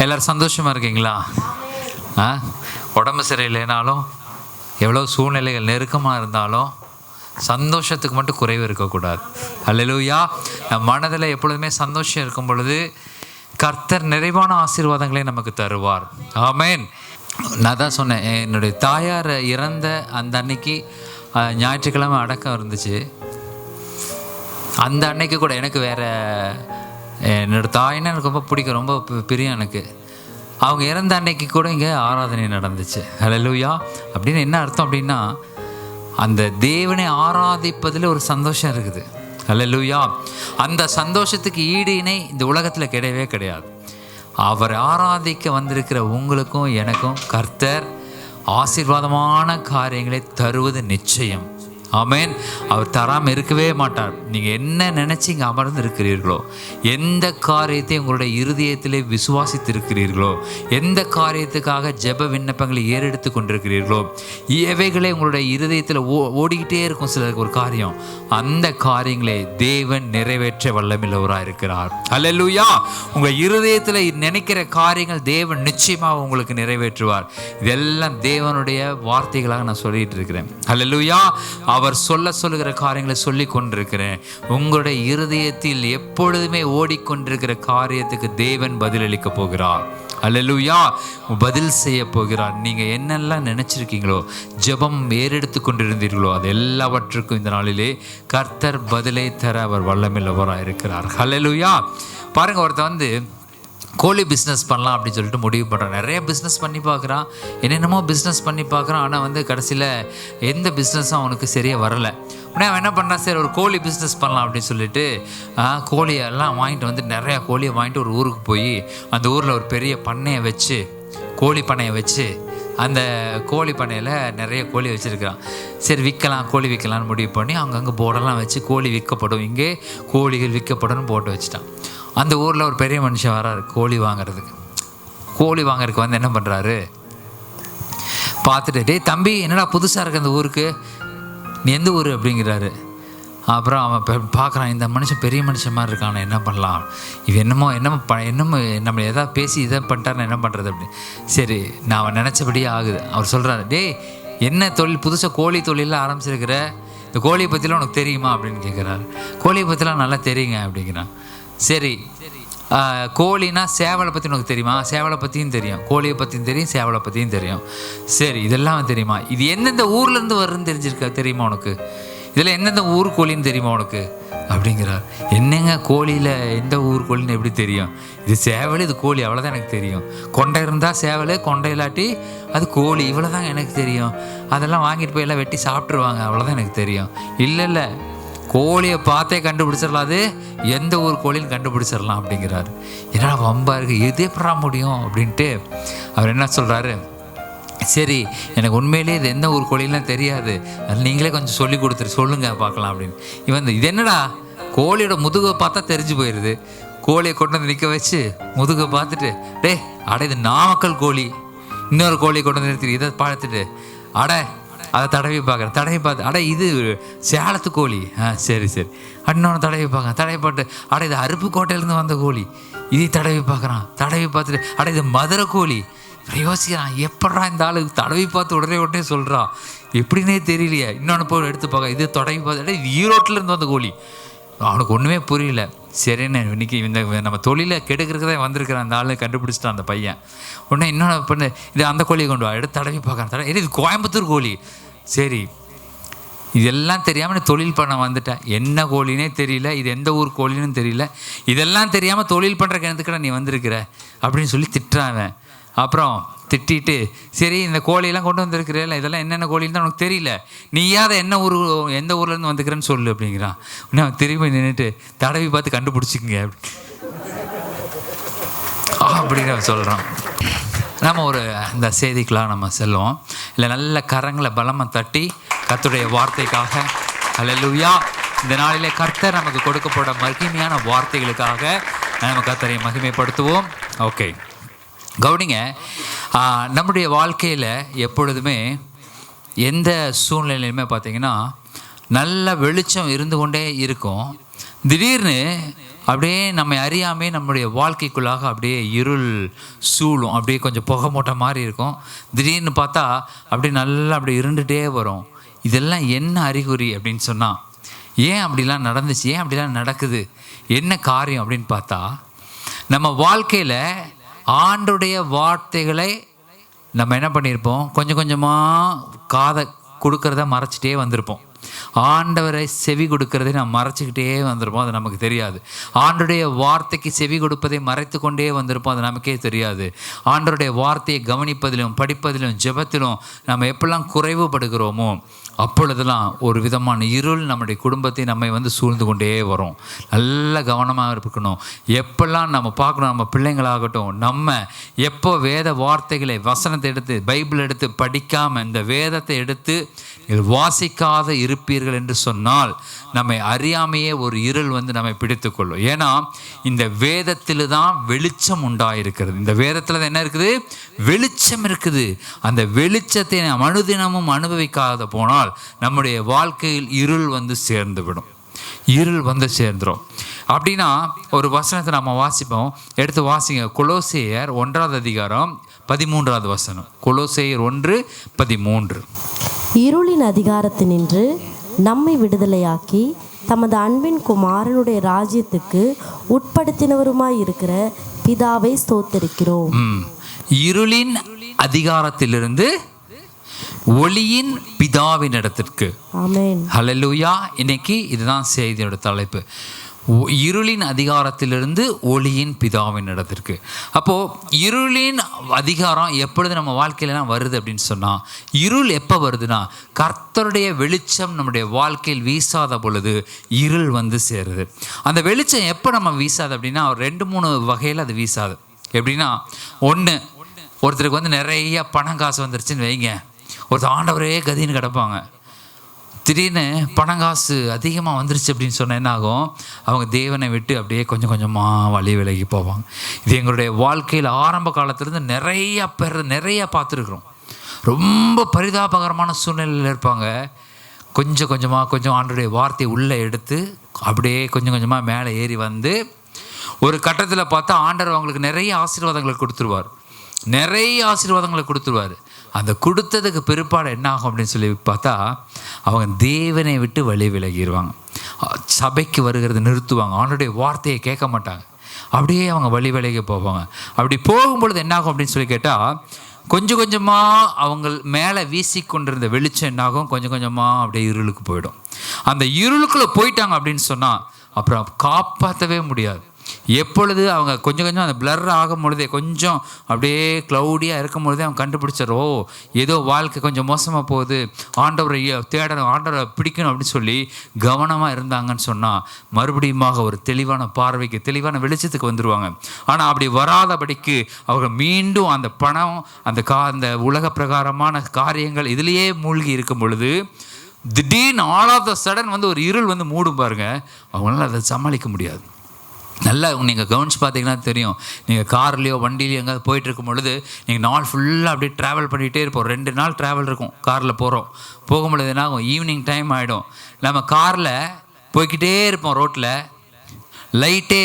எல்லோரும் சந்தோஷமாக இருக்கீங்களா? உடம்பு சரியில்லைனாலும், எவ்வளோ சூழ்நிலைகள் நெருக்கமாக இருந்தாலும் சந்தோஷத்துக்கு மட்டும் குறைவு இருக்கக்கூடாது. அல்லேலூயா. நம் மனதில் எப்பொழுதுமே சந்தோஷம் இருக்கும் பொழுது கர்த்தர் நிறைவான ஆசீர்வாதங்களை நமக்கு தருவார். ஆமேன். நான் தான் சொன்னேன், என்னுடைய தாயார் இறந்த அந்த அன்னைக்கு ஞாயிற்றுக்கிழமை அடக்கம் இருந்துச்சு. அந்த அன்னைக்கு கூட எனக்கு வேறு, என்னோடய தாயின்னா எனக்கு ரொம்ப பிடிக்கும், ரொம்ப பிரியம் எனக்கு. அவங்க இறந்த அன்னைக்கு கூட இங்கே ஆராதனை நடந்துச்சு. அல்லேலூயா. அப்படின்னு என்ன அர்த்தம் அப்படின்னா, அந்த தேவனை ஆராதிப்பதில் ஒரு சந்தோஷம் இருக்குது. அல்லேலூயா. அந்த சந்தோஷத்துக்கு ஈடு இணை இந்த உலகத்தில் கிடையவே கிடையாது. அவர் ஆராதிக்க வந்திருக்கிற உங்களுக்கும் எனக்கும் கர்த்தர் ஆசீர்வாதமான காரியங்களை தருவது நிச்சயம். ஆமேன். அவர் தராமல் இருக்கவே மாட்டார். நீங்கள் என்ன நினச்சி இங்கே அமர்ந்து இருக்கிறீர்களோ, எந்த காரியத்தை உங்களுடைய இருதயத்திலே விசுவாசித்திருக்கிறீர்களோ, எந்த காரியத்துக்காக ஜெப விண்ணப்பங்களை ஏறெடுத்து கொண்டிருக்கிறீர்களோ, எவைகளை உங்களுடைய இருதயத்தில் ஓடிக்கிட்டே இருக்கும் சிலருக்கு ஒரு காரியம், அந்த காரியங்களை தேவன் நிறைவேற்ற வல்லமையுள்ளவராக இருக்கிறார். அல்லேலூயா. உங்கள் இருதயத்தில் நினைக்கிற காரியங்கள் தேவன் நிச்சயமாக உங்களுக்கு நிறைவேற்றுவார். இதெல்லாம் தேவனுடைய வார்த்தைகளாக நான் சொல்லிட்டு இருக்கிறேன். அல்லேலூயா. அவர் சொல்லுகிற காரியங்களை சொல்லி கொண்டிருக்கிறேன். உங்களுடைய இருதயத்தில் எப்பொழுதுமே ஓடிக்கொண்டிருக்கிற காரியத்துக்கு தேவன் பதிலளிக்க போகிறார். அல்லேலூயா. பதில் செய்ய போகிறார். நீங்கள் என்னெல்லாம் நினச்சிருக்கீங்களோ, ஜெபம் ஏறெடுத்து கொண்டிருந்தீர்களோ, அது எல்லாவற்றுக்கும் இந்த நாளிலே கர்த்தர் பதிலை தர அவர் வல்லமையுள்ளவராக இருக்கிறார். அல்லேலூயா. பாருங்கள், ஒருத்தர் கோழி பிஸ்னஸ் பண்ணலாம் அப்படின்னு சொல்லிட்டு முடிவு பண்ணுறான். நிறைய பிஸ்னஸ் பண்ணி பார்க்குறான், என்னென்னமோ பிஸ்னஸ் பண்ணி பார்க்குறான். ஆனால் கடைசியில் எந்த பிஸ்னஸும் அவனுக்கு சரியாக வரலை. உடனே அவன் என்ன பண்ணுறான், சரி ஒரு கோழி பிஸ்னஸ் பண்ணலாம் அப்படின்னு சொல்லிட்டு கோழியெல்லாம் வாங்கிட்டு நிறையா கோழியை வாங்கிட்டு ஒரு ஊருக்கு போய் அந்த ஊரில் ஒரு பெரிய பண்ணையை வச்சு, கோழி பண்ணையை வச்சு, அந்த கோழி பண்ணையில் நிறைய கோழி வச்சுருக்கிறான். சரி விற்கலாம், கோழி விற்கலான்னு முடிவு பண்ணி அங்கங்கே போர்டெல்லாம் வச்சு கோழி விற்கப்படும், இங்கே கோழிகள் விற்கப்படும்னு போட்டு வச்சுட்டான். அந்த ஊரில் ஒரு பெரிய மனுஷன் வர்றாரு கோழி வாங்கிறதுக்கு. கோழி வாங்கிறதுக்கு என்ன பண்ணுறாரு, பார்த்துட்டு, டேய் தம்பி, என்னடா புதுசாக இருக்குது அந்த ஊருக்கு, நீ எந்த ஊர் அப்படிங்கிறாரு. அப்புறம் அவன் பார்க்குறான், இந்த மனுஷன் பெரிய மனுஷன் மாதிரி இருக்கான், என்ன பண்ணலாம், இது என்னமோ நம்மளை எதாவது பேசி இதை பண்ணிட்டாருன்னு என்ன பண்ணுறது அப்படி. சரி, நான் அவன் நினச்சபடியே ஆகுது. அவர் சொல்கிறாரு, டேய் என்ன தொழில், புதுசாக கோழி தொழிலெலாம் ஆரம்பிச்சிருக்கிற, இந்த கோழியை பற்றிலாம் உனக்கு தெரியுமா அப்படின்னு கேட்குறாரு. கோழியை பற்றிலாம் நல்லா தெரியுங்க அப்படிங்கிறான். சரி, கோழினா சேவலை பற்றி உனக்கு தெரியுமா? சேவலை பற்றியும் தெரியும், கோழியை பற்றியும் தெரியும், சேவலை பற்றியும் தெரியும். சரி, இதெல்லாம் தெரியுமா? இது எந்தெந்த ஊர்லேருந்து வருதுன்னு தெரிஞ்சிருக்கா தெரியுமா உனக்கு? இதில் எந்தெந்த ஊர் கோழின்னு தெரியுமா உனக்கு அப்படிங்கிறார். என்னங்க கோழியில் எந்த ஊர் கோழின்னு எப்படி தெரியும்? இது சேவல், இது கோழி, அவ்வளோதான் எனக்கு தெரியும். கொண்டை இருந்தால் சேவல், கொண்டை இல்லாட்டி அது கோழி, இவ்வளோதாங்க எனக்கு தெரியும். அதெல்லாம் வாங்கிட்டு போய் எல்லாம் வெட்டி சாப்பிட்ருவாங்க, அவ்வளோதான் எனக்கு தெரியும். இல்லை, கோழியை பார்த்தே கண்டுபிடிச்சிடலாம், அது எந்த ஊர் கோழின்னு கண்டுபிடிச்சிடலாம் அப்படிங்கிறாரு. என்னடா வம்பா இருக்குது, எது எப்படா முடியும் அப்படின்ட்டு அவர் என்ன சொல்கிறாரு, சரி எனக்கு உண்மையிலேயே இது எந்த ஊர் கோழிலாம் தெரியாது, அது நீங்களே கொஞ்சம் சொல்லி சொல்லுங்கள் பார்க்கலாம் அப்படின்னு. இவன் இது என்னடா, கோழியோட முதுகை பார்த்தா தெரிஞ்சு போயிடுது. கோழியை கொண்டு வந்து நிற்க வச்சு முதுகை பார்த்துட்டு, அட இது நாமக்கல் கோழி, இன்னொரு கோழியை கொண்டு வந்து நிறுத்தி இதை பார்த்துட்டு, அதை தடவி பார்த்து, இது சேலத்து கோழி, சரி இன்னொன்று தடவி பார்த்து, இது அருப்புக்கோட்டையிலேருந்து வந்த கோழி, இதை தடவி பார்த்துட்டு, இது மதுரை கோழி. யோசிக்கிறான், எப்படா இந்த ஆளுக்கு தடவி பார்த்து உடனே சொல்கிறான், எப்படின்னே தெரியலையே. இன்னொன்று போய் எடுத்து பார்க்க, இது தடவி பார்த்து, இது ஈரோட்டிலேருந்து வந்த கோழி. அவனுக்கு ஒன்றுமே புரியல. சரின்னு இன்னைக்கு இந்த நம்ம தொழிலை கெடுக்கிறதே வந்திருக்கிற அந்த ஆளு கண்டுபிடிச்சிட்டான் அந்த பையன். உடனே இன்னொன்று பண்ணு, இது அந்த கோழியை கொண்டு வா, எடுத்து தடவி பார்க்குறேன், இது கோயம்புத்தூர் கோழி. சரி, இதெல்லாம் தெரியாமல் தொழில் பண்ண வந்துட்டேன், என்ன கோழினே தெரியல, இது எந்த ஊர் கோழின்னு தெரியல, இதெல்லாம் தெரியாமல் தொழில் பண்ணுற கிணத்துக்கடா நீ வந்திருக்கிற அப்படின்னு சொல்லி திட்டுறான். அப்புறம் திட்டிட்டு, சரி இந்த கோழியெல்லாம் கொண்டு வந்திருக்கிறேன், இதெல்லாம் என்னென்ன கோழின்னு தான் உனக்கு தெரியல, நீயாத எந்த ஊர்லேருந்து வந்துக்கிறேன்னு சொல்லு அப்படிங்கிறான். இன்னும் திரும்பி நின்றுட்டு தடவி பார்த்து கண்டுபிடிச்சிக்கங்க அப்படின்னு சொல்கிறான். நம்ம இந்த செய்திக்கெலாம் நம்ம செல்வோம். இல்லை நல்ல கரங்களை பலமாக தட்டி கர்த்தருடைய வார்த்தைக்காக அல்லேலூயா. இந்த நாளிலே கர்த்தர் நமக்கு கொடுக்கப்பட மகிமையான வார்த்தைகளுக்காக நம்ம கர்த்தரை மகிமைப்படுத்துவோம். ஓகே, கவனிங்க. நம்முடைய வாழ்க்கையில் எப்பொழுதுமே எந்த சூழ்நிலையிலுமே பார்த்திங்கன்னா நல்ல வெளிச்சம் இருந்து கொண்டே இருக்கும். திடீர்னு அப்படியே நம்மை அறியாமே நம்முடைய வாழ்க்கைக்குள்ளாக அப்படியே இருள் சூழும். அப்படியே கொஞ்சம் புகை மூட்டை மாதிரி இருக்கும். திடீர்னு பார்த்தா அப்படியே நல்லா அப்படி இருண்டுகிட்டே வரும். இதெல்லாம் என்ன அறிகுறி அப்படின்னு சொன்னால், ஏன் அப்படிலாம் நடந்துச்சு, ஏன் அப்படிலாம் நடக்குது, என்ன காரியம் அப்படின்னு பார்த்தா, நம்ம வாழ்க்கையில் ஆண்டுடைய வார்த்தைகளை நம்ம என்ன பண்ணியிருப்போம், கொஞ்சம் கொஞ்சமாக காதை கொடுக்கறத மறைச்சிட்டே வந்திருப்போம். ஆண்டவரை செவி கொடுக்கறதை நாம் மறைச்சிக்கிட்டே வந்திருப்போம், அது நமக்கு தெரியாது. ஆண்டருடைய வார்த்தைக்கு செவி கொடுப்பதை மறைத்து கொண்டே வந்திருப்போம், அது நமக்கே தெரியாது. ஆண்டருடைய வார்த்தையை கவனிப்பதிலும் படிப்பதிலும் ஜெபத்திலும் நம்ம எப்பெல்லாம் குறைவுபடுகிறோமோ அப்பொழுதெல்லாம் ஒரு விதமான இருள் நம்முடைய குடும்பத்தை நம்மை சூழ்ந்து கொண்டே வரும். நல்ல கவனமாக இருக்கணும். எப்பெல்லாம் நம்ம பார்க்கணும், நம்ம பிள்ளைங்களாகட்டும், நம்ம எப்போ வேத வார்த்தைகளை வசனத்தை எடுத்து பைபிள் எடுத்து படிக்காமல் இந்த வேதத்தை எடுத்து வாசிக்காத இருப்பீர்கள் என்று சொன்னால் நம்மை அறியாமையே ஒரு இருள் நம்மை பிடித்து கொள்ளும். ஏன்னா இந்த வேதத்தில் தான் வெளிச்சம் உண்டாயிருக்கிறது. இந்த வேதத்தில் தான் என்ன இருக்குது, வெளிச்சம் இருக்குது. அந்த வெளிச்சத்தை நாம் அனுதினமும் அனுபவிக்காத போனால் நம்முடைய வாழ்க்கையில் இருள் சேர்ந்து விடும். இருள் சேர்ந்துடும். அப்படின்னா ஒரு வசனத்தை நம்ம வாசிப்போம், எடுத்து வாசிங்க. கொலோசேயர் 1 அதிகாரம் 13 வசனம். கொலோசேயர் 1:13. இருளின் அதிகாரத்தினின்று நம்மை விடுதலையாக்கி தமது அன்பின் குமாரனுடைய ராஜ்யத்துக்கு உட்படுத்தினவருமாய் இருக்கிற பிதாவை ஸ்தோத்தரிக்கிறோம். இருளின் அதிகாரத்திலிருந்து ஒளியின் பிதாவின் இடத்திற்கு. ஆமென். ஹல்லேலூயா. இன்னைக்கு இதுதான் செய்தியோட தலைப்பு. இருளின் அதிகாரத்திலிருந்து ஒளியின் பிதாவின் இடத்திற்கு. அப்போது இருளின் அதிகாரம் எப்பொழுது நம்ம வாழ்க்கையிலாம் வருது அப்படின்னு சொன்னால், இருள் எப்போ வருதுன்னா கர்த்தருடைய வெளிச்சம் நம்முடைய வாழ்க்கையில் வீசாத பொழுது இருள் சேருது. அந்த வெளிச்சம் எப்போ நம்ம வீசாது அப்படின்னா 2-3 வகையில் அது வீசாது. எப்படின்னா, ஒன்று, ஒருத்தருக்கு நிறைய பணம் காசு வந்துருச்சுன்னு வைங்க, ஒருத்தர் ஆண்டவரே கதின்னு கிடப்பாங்க. திடீர்னு பணங்காசு அதிகமாக வந்துருச்சு அப்படின்னு சொன்னால் என்ன ஆகும், அவங்க தேவனை விட்டு அப்படியே கொஞ்சம் கொஞ்சமாக வழி விலகி போவாங்க. இது எங்களுடைய வாழ்க்கையில் ஆரம்ப காலத்துலேருந்து நிறையா பார்த்துருக்குறோம். ரொம்ப பரிதாபகரமான சூழ்நிலையில் இருப்பாங்க. கொஞ்சம் ஆண்டவருடைய வார்த்தையை உள்ளே எடுத்து அப்படியே கொஞ்சம் கொஞ்சமாக மேலே ஏறி ஒரு கட்டத்தில் பார்த்தா ஆண்டவர் அவங்களுக்கு நிறைய ஆசீர்வாதங்களை கொடுத்துருவார். அந்த கொடுத்ததுக்கு பிற்பாடு என்ன ஆகும் அப்படின்னு சொல்லி பார்த்தா, அவங்க தேவனை விட்டு வழி விலகிடுவாங்க. சபைக்கு வருகிறது நிறுத்துவாங்க. ஆண்டவருடைய வார்த்தையை கேட்க மாட்டாங்க. அப்படியே அவங்க வழி விலகி போவாங்க. அப்படி போகும்பொழுது என்னாகும் அப்படின்னு சொல்லி கேட்டால், கொஞ்சம் கொஞ்சமாக அவங்க மேலே வீசி கொண்டிருந்த வெளிச்சம் என்னாகும், கொஞ்சம் கொஞ்சமாக அப்படியே இருளுக்கு போயிடும். அந்த இருளுக்குள்ளே போயிட்டாங்க அப்படின்னு சொன்னால் அப்புறம் காப்பாற்றவே முடியாது. எப்பொழுது அவங்க கொஞ்சம் அந்த பிளர் ஆகும் பொழுதே, கொஞ்சம் அப்படியே க்ளவுடியாக இருக்கும் பொழுதே அவங்க கண்டுபிடிச்சாரோ ஏதோ வாழ்க்கை கொஞ்சம் மோசமாக போகுது, ஆண்டவரை தேடணும், ஆண்டவரை பிடிக்கணும் அப்படின்னு சொல்லி கவனமாக இருந்தாங்கன்னு சொன்னால் மறுபடியுமாக ஒரு தெளிவான பார்வைக்கு, தெளிவான வெளிச்சத்துக்கு வந்துடுவாங்க. ஆனால் அப்படி வராதபடிக்கு அவங்க மீண்டும் அந்த பணம், அந்த உலக பிரகாரமான காரியங்கள் இதிலேயே மூழ்கி இருக்கும் பொழுது திடீர்னு ஆல் ஆஃப் த சடன் ஒரு இருள் மூடும் பாருங்க, அவங்களால அதை சமாளிக்க முடியாது. நல்லா நீங்கள் கவனிச்சு பார்த்தீங்கன்னா தெரியும். நீங்கள் கார்லேயோ வண்டியிலையோ எங்கேயாவது போயிட்டுருக்கும் பொழுது நீங்கள் நாள் ஃபுல்லாக அப்படியே ட்ராவல் பண்ணிகிட்டே இருப்போம். 2 நாள் ட்ராவல் இருக்கும் காரில் போகும்பொழுது என்ன ஆகும், ஈவினிங் டைம் ஆகிடும். நம்ம காரில் போய்கிட்டே இருப்போம், ரோட்டில் லைட்டே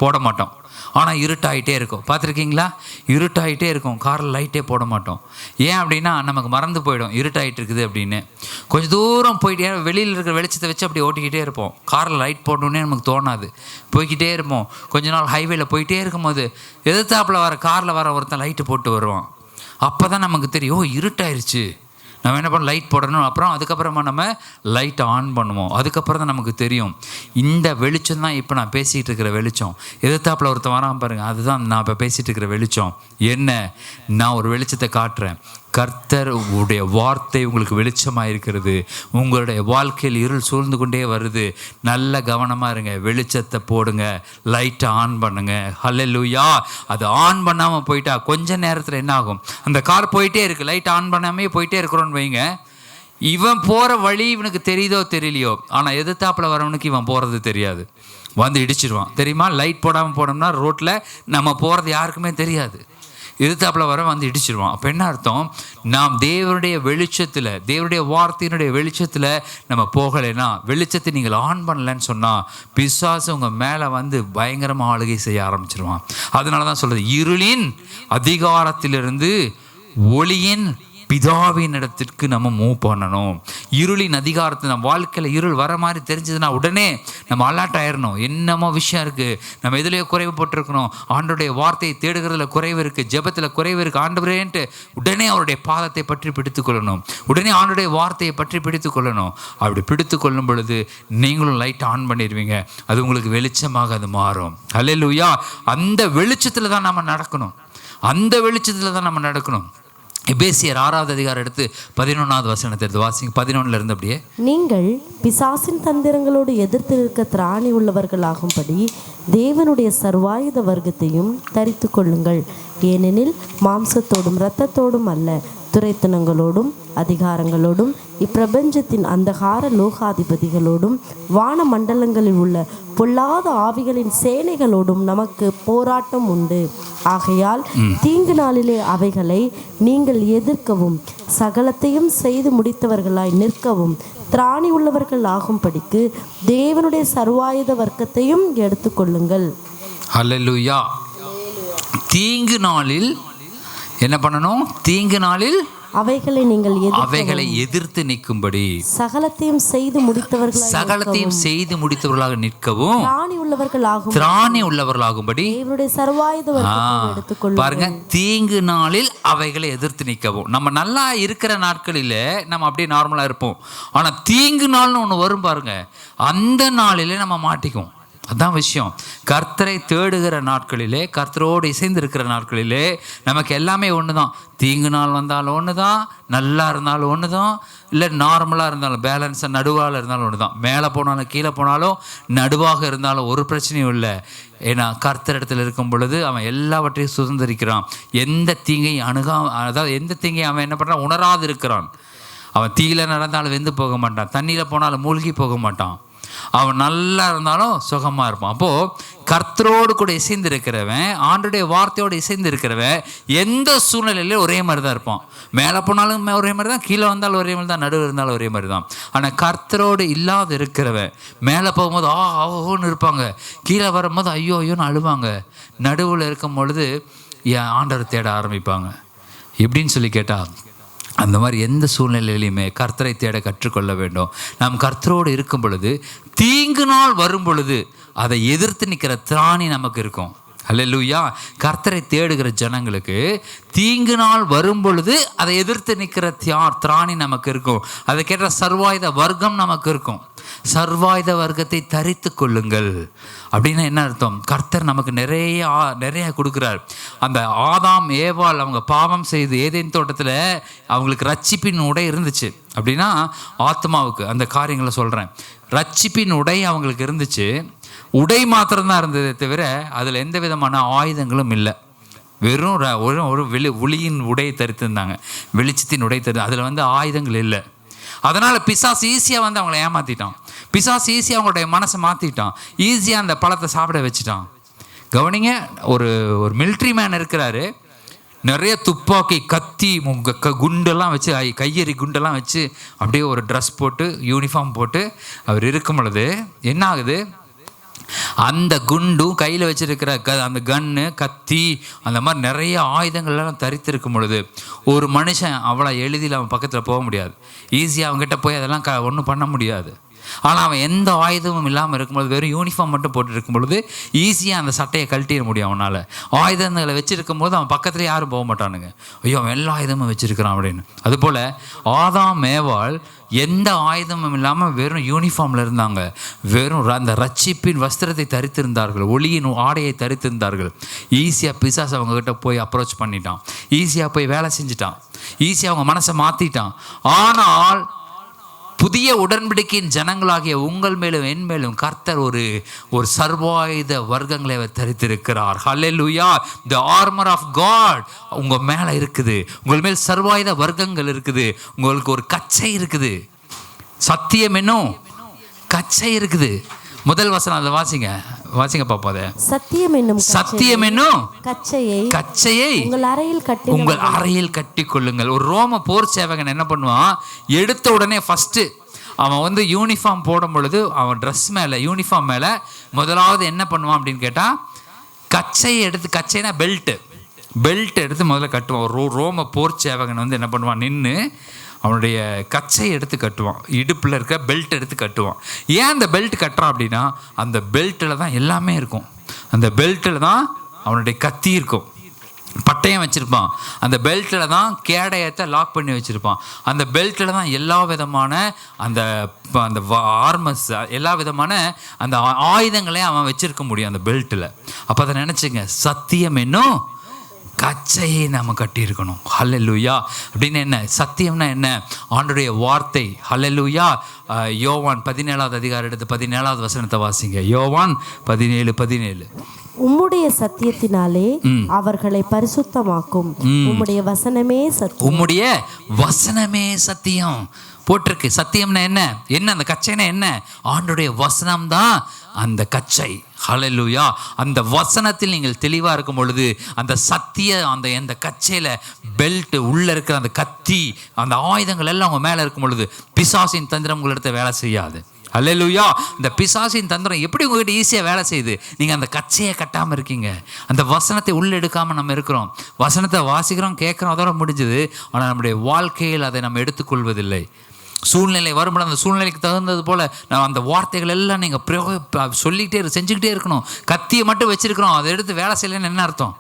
போட மாட்டோம். ஆனால் இருட்டாகிட்டே இருக்கும். பார்த்துருக்கீங்களா? இருட்டாகிட்டே இருக்கும், காரில் லைட்டே போட மாட்டோம். ஏன் அப்படின்னா நமக்கு மறந்து போயிடும் இருட்டாகிட்டு இருக்குது அப்படின்னு. கொஞ்சம் தூரம் போயிட்டே வெளியில் இருக்கிற வெளிச்சத்தை வச்சு அப்படி ஓட்டிக்கிட்டே இருப்போம். காரில் லைட் போடணுன்னே நமக்கு தோணாது, போய்கிட்டே இருப்போம். கொஞ்ச நாள் ஹைவேல போயிட்டே இருக்கும்போது எதிர்த்தாப்பில் காரில் வர ஒருத்தன் லைட்டு போட்டு வருவான். அப்போ தான் நமக்கு தெரியும், இருட்டாயிருச்சு, நம்ம என்ன பண்ண லைட் போடணும். அப்புறம் அதுக்கப்புறமா நம்ம லைட் ஆன் பண்ணுவோம். அதுக்கப்புறம் தான் நமக்கு தெரியும் இந்த வெளிச்சம் தான் இப்போ நான் பேசிகிட்டு இருக்கிற வெளிச்சம். எதிர்த்தாப்பில் ஒருத்தன் வரான் பாருங்கள், அதுதான் நான் இப்போ பேசிகிட்டு இருக்கிற வெளிச்சம். என்ன, நான் ஒரு வெளிச்சத்தை காட்டுறேன். கர்த்தர் உடைய வார்த்தை உங்களுக்கு வெளிச்சமாக இருக்கிறது. உங்களுடைய வாழ்க்கையில் இருள் சூழ்ந்து கொண்டே வருது. நல்ல கவனமாக இருங்க, வெளிச்சத்தை போடுங்க, லைட்டை ஆன் பண்ணுங்க. ஹல்லேலூயா. அது ஆன் பண்ணாமல் போயிட்டா கொஞ்ச நேரத்தில் என்ன ஆகும், அந்த கார் போயிட்டே இருக்குது, லைட் ஆன் பண்ணாமே போயிட்டே இருக்கிறோன்னு வைங்க, இவன் போகிற வழி இவனுக்கு தெரியுதோ தெரியலையோ, ஆனால் எதிர்த்தாப்பில் வரவனுக்கு இவன் போகிறது தெரியாது, இடிச்சிடுவான். தெரியுமா? லைட் போடாமல் போனோம்னா ரோட்டில் நம்ம போகிறது யாருக்குமே தெரியாது. எதிர்த்தாப்புல வர வந்து இடிச்சிருவான். அப்போ என்ன அர்த்தம்? நாம் தேவனுடைய வெளிச்சத்தில், தேவனுடைய வார்த்தையினுடைய வெளிச்சத்தில் நம்ம போகலைன்னா, வெளிச்சத்தை நீங்கள் ஆன் பண்ணலன்னு சொன்னால் பிசாசு உங்கள் மேலே வந்து பயங்கரமாக ஆளுகை செய்ய ஆரம்பிச்சிருவான். அதனால தான் சொல்கிறது, இருளின் அதிகாரத்திலிருந்து ஒளியின் பிதாவின் இடத்திற்கு நம்ம மூவ் பண்ணணும். இருளின் அதிகாரத்தை நம்ம வாழ்க்கையில் இருள் வர மாதிரி தெரிஞ்சதுன்னா உடனே நம்ம அலர்ட் ஆயிடணும். என்னமோ விஷயம் இருக்குது, நம்ம எதுலேயோ குறைவு போட்டிருக்கணும், ஆண்டவருடைய வார்த்தையை தேடுகிறதுல குறைவு இருக்குது, ஜெபத்தில் குறைவு இருக்குது, ஆண்டவரேன்ட்டு உடனே அவருடைய பாதத்தை பற்றி பிடித்து கொள்ளணும். உடனே ஆண்டவருடைய வார்த்தையை பற்றி பிடித்து கொள்ளணும். அப்படி பிடித்து கொள்ளும் பொழுது நீங்களும் லைட் ஆன் பண்ணிடுவீங்க. அது உங்களுக்கு வெளிச்சமாக அது மாறும். அல்லேலூயா. அந்த வெளிச்சத்தில் தான் நம்ம நடக்கணும். அந்த வெளிச்சத்தில் தான் நம்ம நடக்கணும். எபேசியர் 6வது அதிகாரம் எடுத்து 11வது வசனத்தை எடுத்து வாசிங்க. 11 இருந்து அப்படியே. நீங்கள் பிசாசின் தந்திரங்களோடு எதிர்த்து நிற்க திராணி உள்ளவர்களாகும்படி தேவனுடைய சர்வாயுத வர்க்கத்தையும் தரித்து கொள்ளுங்கள். ஏனெனில் மாம்சத்தோடும் இரத்தத்தோடும் அல்ல, துரைத்தனங்களோடும் அதிகாரங்களோடும் இப்பிரபஞ்சத்தின் அந்தகார லோகாதிபதிகளோடும் வான மண்டலங்களில் உள்ள பொல்லாத ஆவிகளின் சேனைகளோடும் நமக்கு போராட்டம் உண்டு. ஆகையால் தீங்கு நாளிலே அவைகளை நீங்கள் எதிர்க்கவும் சகலத்தையும் செய்து முடித்தவர்களாய் நிற்கவும் திராணி உள்ளவர்கள் ஆகும்படிக்கு தேவனுடைய சர்வாயுத வர்க்கத்தையும் எடுத்துக்கொள்ளுங்கள். அல்லேலூயா. தீங்கு நாளில் என்ன பண்ணணும்? தீங்கு நாளில் அவைகளை நீங்கள் எதிர்த்து நிற்கும்படி சகலத்தையும் செய்து முடித்தவர்களாக நிற்கவும் திராணி உள்ளவர்களாகும்படி பாருங்க. தீங்கு நாளில் அவைகளை எதிர்த்து நிற்கவும். நம்ம நல்லா இருக்கிற நாட்களில நம்ம அப்படியே நார்மலா இருப்போம். ஆனா தீங்கு நாள்னு ஒண்ணு வரும் பாருங்க, அந்த நாளிலே நம்ம மாட்டிக்குவோம். அதான் விஷயம். கர்த்தரை தேடுகிற நாட்களிலே, கர்த்தரோடு இசைந்து இருக்கிற நாட்களிலே நமக்கு எல்லாமே ஒன்று தான். தீங்கு நாள் வந்தாலும் ஒன்று தான், நல்லா இருந்தாலும் ஒன்று தான், இல்லை நார்மலாக இருந்தாலும் பேலன்ஸாக நடுவால் இருந்தாலும் ஒன்று தான். மேலே போனாலும் கீழே போனாலும் நடுவாக இருந்தாலும் ஒரு பிரச்சனையும் இல்லை. ஏன்னா கர்த்தர் இடத்துல இருக்கும் பொழுது அவன் எல்லாவற்றையும் சுதந்திரிக்கிறான். எந்த தீங்கையும் அதாவது எந்த தீங்கையும் அவன் என்ன பண்ணுறான்? உணராது இருக்கிறான். அவன் தீயில நடந்தாலும் வெந்து போக மாட்டான், தண்ணியில் போனாலும் மூழ்கி போக மாட்டான். அவன் நல்லா இருந்தாலும் சுகமாக இருப்பான். அப்போது கர்த்தரோடு கூட இசைந்து இருக்கிறவன், ஆண்டோடைய வார்த்தையோடு இசைந்து இருக்கிறவன் எந்த சூழ்நிலையிலும் ஒரே மாதிரி தான் இருப்பான். மேலே போனாலும் ஒரே மாதிரி தான், கீழே வந்தாலும் ஒரே மாதிரி தான், நடுவில் இருந்தாலும் ஒரே மாதிரி தான். ஆனால் கர்த்தரோடு இல்லாத இருக்கிறவன் மேலே போகும்போது ஓன்னு இருப்பாங்க, கீழே வரும்போது ஐயோ ஐயோன்னு அழுவாங்க, நடுவில் இருக்கும் பொழுது என் ஆண்டவர் தேட ஆரம்பிப்பாங்க. எப்படின்னு சொல்லி கேட்டால், அந்த மாதிரி எந்த சூழ்நிலையிலையுமே கர்த்தரை தேட கற்றுக்கொள்ள வேண்டும். நாம் கர்த்தரோடு இருக்கும் பொழுது, தீங்கு நாள் வரும் பொழுது அதை எதிர்த்து நிற்கிற திராணி நமக்கு இருக்கும். அல்லேலூயா. கர்த்தரை தேடுகிற ஜனங்களுக்கு தீங்கு நாள் வரும் பொழுது அதை எதிர்த்து நிற்கிற திராணி நமக்கு இருக்கும். அதை கேட்ட சர்வாயுத வர்க்கம் நமக்கு இருக்கும். சர்வாயுத வர்க்கத்தை தரித்து கொள்ளுங்கள் அப்படின்னா என்ன அர்த்தம்? கர்த்தர் நமக்கு நிறைய கொடுக்குறார். அந்த ஆதாம் ஏவாள் அவங்க பாவம் செய்து ஏதேன் தோட்டத்தில் அவங்களுக்கு ரட்சிப்பின் உடை இருந்துச்சு. அப்படின்னா ஆத்மாவுக்கு அந்த காரியங்களை சொல்கிறேன். ரட்சிப்பின் உடை அவங்களுக்கு இருந்துச்சு. உடை மாத்திரம்தான் இருந்ததே தவிர அதில் எந்த விதமான ஆயுதங்களும் இல்லை. வெறும் ஒரு ஒளியின் உடையை தரித்திருந்தாங்க, வெளிச்சத்தின் உடை தரு. அதில் ஆயுதங்கள் இல்லை. அதனால் பிசாசு ஈஸியாக அவங்கள ஏமாற்றிட்டான். பிசாசு ஈஸியாக அவங்களுடைய மனசை மாற்றிட்டான். ஈஸியாக அந்த பழத்தை சாப்பிட வச்சுட்டான். கவனிங்க, ஒரு மிலிட்ரி மேன் இருக்கிறாரு, நிறைய துப்பாக்கி கத்தி குண்டெல்லாம் வச்சு, கையெறி குண்டெல்லாம் வச்சு அப்படியே ஒரு ட்ரெஸ் போட்டு யூனிஃபார்ம் போட்டு அவர் இருக்கும் பொழுது என்ன ஆகுது? அந்த குண்டும் கையில் வச்சிருக்கிற அந்த கன்னு கத்தி அந்த மாதிரி நிறைய ஆயுதங்கள்லாம் தரித்திருக்கும் பொழுது ஒரு மனுஷன் அவ்வளோ எளிதில் அவன் பக்கத்தில் போக முடியாது. ஈஸியாக அவங்ககிட்ட போய் அதெல்லாம் ஒன்றும் பண்ண முடியாது. ஆனால் அவன் எந்த ஆயுதமும் இல்லாமல் இருக்கும்பொழுது, வெறும் யூனிஃபார்ம் மட்டும் போட்டு இருக்கும் பொழுது ஈஸியாக அந்த சட்டையை கழட்டிட முடியும் அவனால். ஆயுதங்களை வச்சுருக்கும் போது அவன் பக்கத்தில் யாரும் போக மாட்டானுங்க. ஐயோ அவன் எல்லா ஆயுதமும் வச்சுருக்கிறான் அப்படின்னு. அதுபோல் ஆதாம் ஏவாள் எந்த ஆயுதமும் இல்லாமல் வெறும் யூனிஃபார்மில் இருந்தாங்க. வெறும் அந்த ரட்சிப்பின் வஸ்திரத்தை தரித்திருந்தார்கள், ஒளியின் ஆடையை தரித்திருந்தார்கள். ஈஸியாக பிசாசு அவங்கக்கிட்ட போய் அப்ரோச் பண்ணிட்டான், ஈஸியாக போய் வேலை செஞ்சிட்டான், ஈஸியாக அவங்க மனசை மாற்றிட்டான். ஆனால் புதிய உடன்படிக்கையின் ஜனங்களாகிய உங்கள் மேலும் என் மேலும் கர்த்தர் ஒரு சர்வாயுத வர்க்கங்களை அவர் தரித்திருக்கிறார். ஹல்லேலூயா. தி ஆர்மர் ஆஃப் காட் உங்கள் மேலே இருக்குது. உங்கள் மேல் சர்வாயுத வர்க்கங்கள் இருக்குது. உங்களுக்கு ஒரு கச்சை இருக்குது. சத்தியம் என்னும் கச்சை இருக்குது. முதல் வசனம் அதை வாசிங்க. வாசிங்க பாப்போம். அதை சத்தியம் என்னும் கச்சையை உங்கள் அறையில் கட்டி கொள்ளுங்கள். ஒரு ரோம போர் சேவகன் என்ன பண்ணுவான், எடுத்த உடனே ஃபர்ஸ்ட் அவன் வந்து யூனிஃபார்ம் போடும் பொழுது அவன் ட்ரெஸ் மேலே யூனிஃபார்ம் மேலே முதலாவது என்ன பண்ணுவான் அப்படின்னு கேட்டால், கச்சையை எடுத்து, கச்சைனா பெல்ட் எடுத்து முதல்ல கட்டுவான். ஒரு ரோம போர் சேவகன் வந்து என்ன பண்ணுவான், நின்று அவனுடைய கச்சையை எடுத்து கட்டுவான், இடுப்பில் இருக்க பெல்ட் எடுத்து கட்டுவான். ஏன் அந்த பெல்ட் கட்டுறான் அப்படின்னா, அந்த பெல்ட்டில் தான் எல்லாமே இருக்கும். அந்த பெல்ட்டில் தான் அவனுடைய கத்தி இருக்கும், பட்டயம் வச்சுருப்பான். அந்த பெல்ட்டில் தான் கேடயத்தை லாக் பண்ணி வச்சுருப்பான். அந்த பெல்ட்டில் தான் எல்லா விதமான அந்த ஆர்மஸ், எல்லா விதமான அந்த ஆயுதங்களையும் அவன் வச்சுருக்க முடியும் அந்த பெல்ட்டில். அப்போ அதை நினச்சிங்க, சத்தியம் என்னும் கச்சையை நம்ம கட்டியிருக்கணும். ஹல்லேலூயா. அப்படின்னு என்ன சத்தியம்னா என்ன? ஆண்டவருடைய வார்த்தை. ஹல்லேலூயா. யோவான் 17வது அதிகாரம் எடுத்து 17வது வசனத்தை வாசிங்க. யோவான் 17:17. உம்முடைய சத்தியத்தினாலே அவர்களை பரிசுத்தமாக்கும், உம்முடைய வசனமே சத்தியம். உம்முடைய வசனமே சத்தியம் போட்டிருக்கு. சத்தியம்னா என்ன? அந்த கச்சைனா என்ன? ஆண்டவருடைய வசனம் தான் அந்த கச்சை. ஹல்லேலூயா. அந்த வசனத்தில் நீங்கள் தெளிவாக இருக்கும் பொழுது, அந்த சத்திய அந்த கச்சையில் பெல்ட் உள்ளே இருக்கிற அந்த கத்தி, அந்த ஆயுதங்கள் எல்லாம் உங்கள் மேலே இருக்கும் பொழுது பிசாசின் தந்திரம் உங்களிடத்த வேலை செய்யாது. ஹல்லேலூயா. இந்த பிசாசின் தந்திரம் எப்படி உங்கள்கிட்ட ஈஸியாக வேலை செய்யுது? நீங்கள் அந்த கச்சையை கட்டாமல் இருக்கீங்க, அந்த வசனத்தை உள்ளே எடுக்காமல் நம்ம இருக்கிறோம். வசனத்தை வாசிக்கிறோம், கேட்குறோம், அதோட முடிஞ்சுது. ஆனால் நம்முடைய வாழ்க்கையில் அதை நம்ம எடுத்துக்கொள்வதில்லை. சூழ்நிலை வரும்போது அந்த சூழ்நிலைக்கு தகுந்தது போல் நான் அந்த வார்த்தைகள் எல்லாம் நீங்கள் சொல்லிக்கிட்டே செஞ்சுக்கிட்டே இருக்கணும். கத்தியை மட்டும் வச்சுருக்கிறோம், அதை எடுத்து வேலை செய்யலைன்னு என்ன அர்த்தம்?